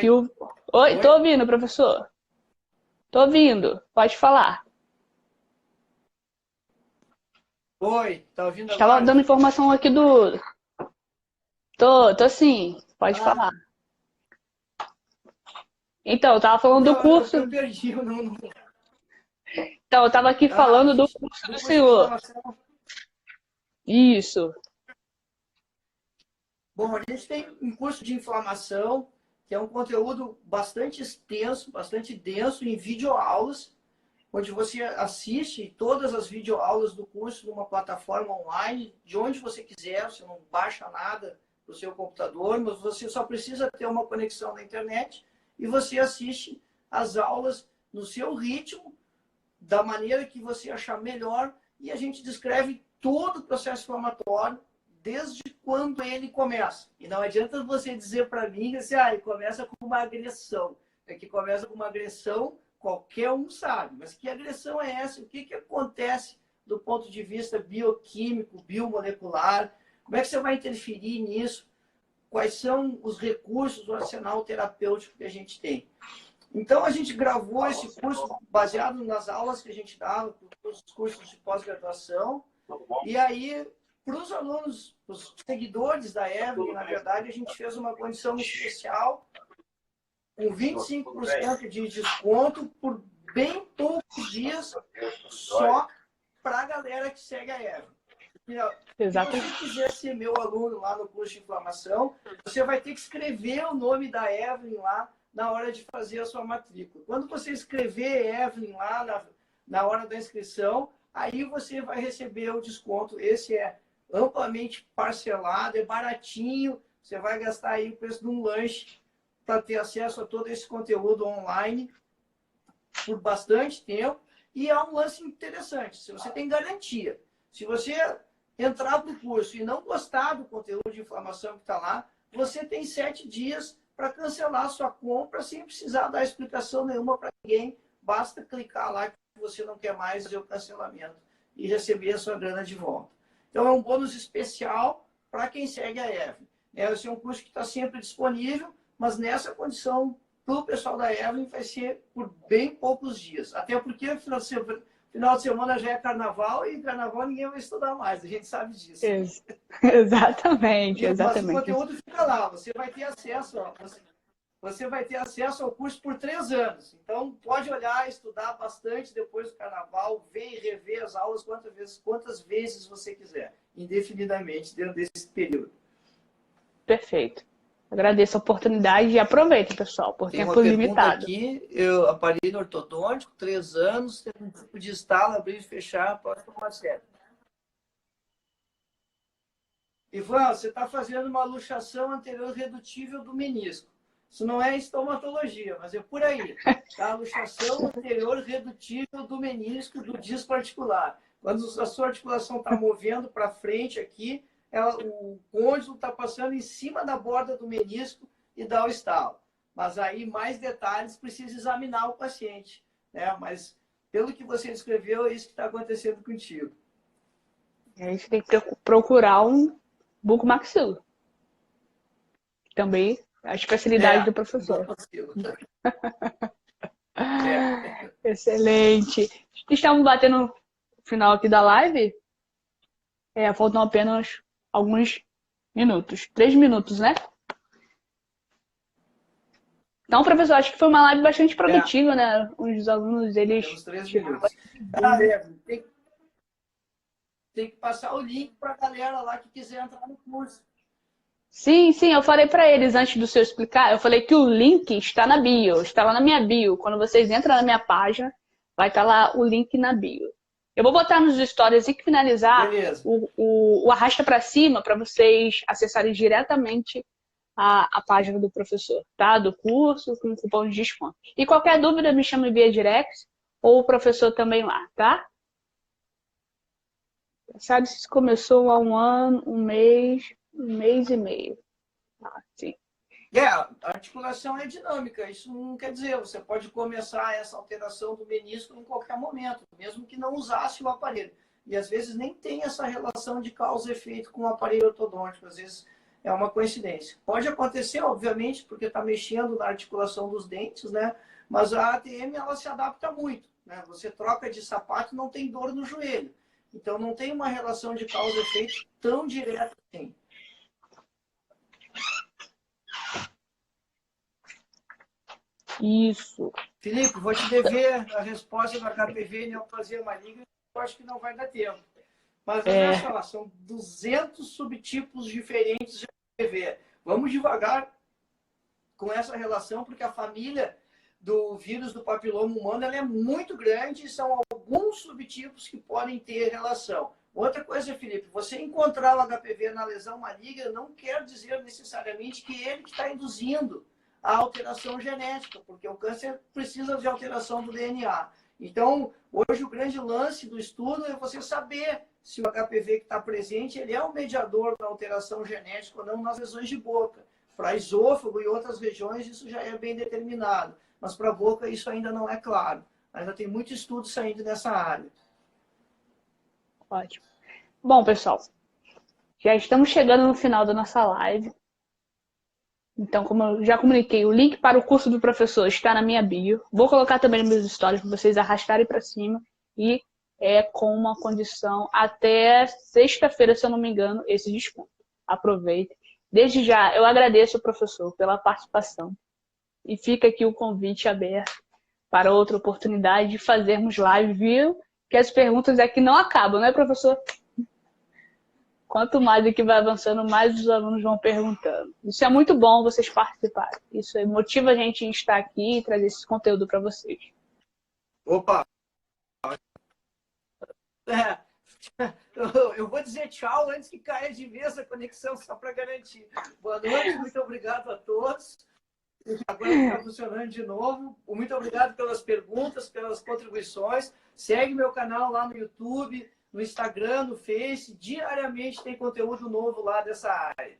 S1: Oi, tô ouvindo, professor. Tô ouvindo, pode falar.
S2: Oi, tá ouvindo agora?
S1: Estava dando informação aqui do... Tô sim, pode falar. Então, eu tava falando do curso.
S2: Eu perdi, eu não...
S1: Então, eu tava aqui falando do curso do senhor. Isso.
S2: Bom, a gente tem um curso de inflamação, que é um conteúdo bastante extenso, bastante denso em videoaulas, onde você assiste todas as videoaulas do curso numa plataforma online, de onde você quiser, você não baixa nada do seu computador, mas você só precisa ter uma conexão na internet e você assiste as aulas no seu ritmo, da maneira que você achar melhor, e a gente descreve todo o processo inflamatório, desde quando ele começa. E não adianta você dizer para mim assim, ele começa com uma agressão. É que começa com uma agressão, qualquer um sabe. Mas que agressão é essa? O que acontece do ponto de vista bioquímico, biomolecular? Como é que você vai interferir nisso? Quais são os recursos, o arsenal terapêutico que a gente tem? Então, a gente gravou esse curso baseado nas aulas que a gente dava, os cursos de pós-graduação. E aí, para os alunos, os seguidores da Evelyn, na verdade, a gente fez uma condição especial com 25% de desconto por bem poucos dias, só para a galera que segue a Evelyn. Se você quiser ser meu aluno lá no curso de inflamação, você vai ter que escrever o nome da Evelyn lá na hora de fazer a sua matrícula. Quando você escrever Evelyn lá na hora da inscrição, aí você vai receber o desconto. Esse é amplamente parcelado, é baratinho, você vai gastar aí o preço de um lanche para ter acesso a todo esse conteúdo online por bastante tempo. E é um lance interessante, se você tem garantia. Se você entrar para o curso e não gostar do conteúdo de inflamação que está lá, você tem 7 dias para cancelar a sua compra sem precisar dar explicação nenhuma para ninguém. Basta clicar lá que você não quer mais fazer o cancelamento e receber a sua grana de volta. Então, é um bônus especial para quem segue a Evelyn. Esse é um curso que está sempre disponível, mas nessa condição, para o pessoal da Evelyn, vai ser por bem poucos dias. Até porque final de semana já é carnaval e carnaval ninguém vai estudar mais. A gente sabe disso.
S1: Exatamente.
S2: Mas o conteúdo fica lá. Você vai ter acesso, você vai ter acesso ao curso por 3 anos. Então, pode olhar, estudar bastante depois do carnaval, ver e rever as aulas quantas vezes você quiser, indefinidamente, dentro desse período.
S1: Perfeito. Agradeço a oportunidade e aproveitem, pessoal, por tempo limitado.
S2: Aqui, aparelho ortodôntico, 3 anos, tem um tipo de estalo, abrir e fechar, pode tomar certo. Ivan, você está fazendo uma luxação anterior redutível do menisco. Isso não é estomatologia, mas é por aí. Tá? A luxação anterior redutível do menisco do disco articular. Quando a sua articulação está movendo para frente aqui, o côndilo está passando em cima da borda do menisco e dá o estalo. Mas aí, mais detalhes, precisa examinar o paciente. Né? Mas, pelo que você descreveu, é isso que está acontecendo contigo.
S1: A gente tem que procurar um bucomaxilo. Também a especialidade do professor. Excelente. Estamos batendo no final aqui da live. Faltam apenas alguns minutos. 3 minutos, né? Então, professor, acho que foi uma live bastante produtiva, né? Os alunos, eles...
S2: Temos 3 minutos. Tem que passar o link para a galera lá que quiser entrar no curso.
S1: Sim, eu falei para eles antes do seu explicar, eu falei que o link está na bio, está lá na minha bio. Quando vocês entram na minha página, vai estar lá o link na bio. Eu vou botar nos stories e finalizar o arrasta para cima para vocês acessarem diretamente a página do professor, tá? Do curso, com cupom de desconto. E qualquer dúvida, me chama via direct ou o professor também lá, tá? Sabe se começou há 1 ano, 1 mês, 1 mês e meio. Sim.
S2: A articulação é dinâmica. Isso não quer dizer, você pode começar essa alteração do menisco em qualquer momento, mesmo que não usasse o aparelho. E às vezes nem tem essa relação de causa e efeito com o aparelho ortodôntico. Às vezes é uma coincidência. Pode acontecer, obviamente, porque está mexendo na articulação dos dentes, né? Mas a ATM, ela se adapta muito, né? Você troca de sapato e não tem dor no joelho. Então não tem uma relação de causa e efeito tão direta assim.
S1: Isso.
S2: Felipe, vou te dever a resposta do HPV neoplasia maligna. Eu acho que não vai dar tempo. Mas olha só, são 200 subtipos diferentes de HPV. Vamos devagar com essa relação, porque a família do vírus do papiloma humano ela é muito grande e são alguns subtipos que podem ter relação. Outra coisa, Felipe, você encontrar o HPV na lesão maligna não quer dizer necessariamente que ele está induzindo a alteração genética, porque o câncer precisa de alteração do DNA. Então, hoje o grande lance do estudo é você saber se o HPV que está presente ele é um mediador da alteração genética ou não nas lesões de boca. Para esôfago e outras regiões isso já é bem determinado, mas para a boca isso ainda não é claro. Ainda tem muito estudo saindo nessa área.
S1: Ótimo. Bom, pessoal, já estamos chegando no final da nossa live. Então, como eu já comuniquei, o link para o curso do professor está na minha bio. Vou colocar também nos meus stories para vocês arrastarem para cima. E é com uma condição até sexta-feira, se eu não me engano, esse desconto. Aproveitem. Desde já, eu agradeço ao professor pela participação. E fica aqui o convite aberto para outra oportunidade de fazermos live, viu? Que as perguntas aqui não acabam, né, professor? Quanto mais aqui vai avançando, mais os alunos vão perguntando. Isso é muito bom vocês participarem. Isso motiva a gente a estar aqui e trazer esse conteúdo para vocês.
S2: Opa! Eu vou dizer tchau antes que caia de vez a conexão, só para garantir. Boa noite, muito obrigado a todos. Agora está funcionando de novo. Muito obrigado pelas perguntas, pelas contribuições. Segue meu canal lá no YouTube, no Instagram, no Face. Diariamente tem conteúdo novo lá dessa área.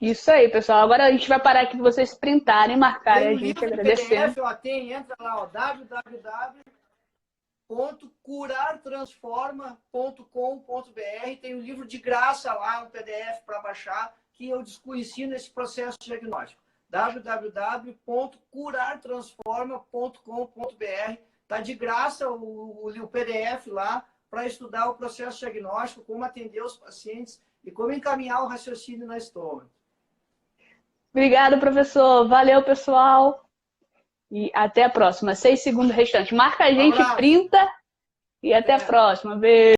S1: Isso aí, pessoal. Agora a gente vai parar aqui para vocês printarem, marcarem a gente, agradecendo.
S2: Entra lá, www.curartransforma.com.br. Tem um livro de graça lá, um PDF para baixar, que eu ensino esse processo diagnóstico. www.curartransforma.com.br. Está de graça o PDF lá para estudar o processo diagnóstico, como atender os pacientes e como encaminhar o raciocínio na estômago.
S1: Obrigado, professor. Valeu, pessoal. E até a próxima. 6 segundos restantes. Marca a gente, printa e até a próxima. Beijo.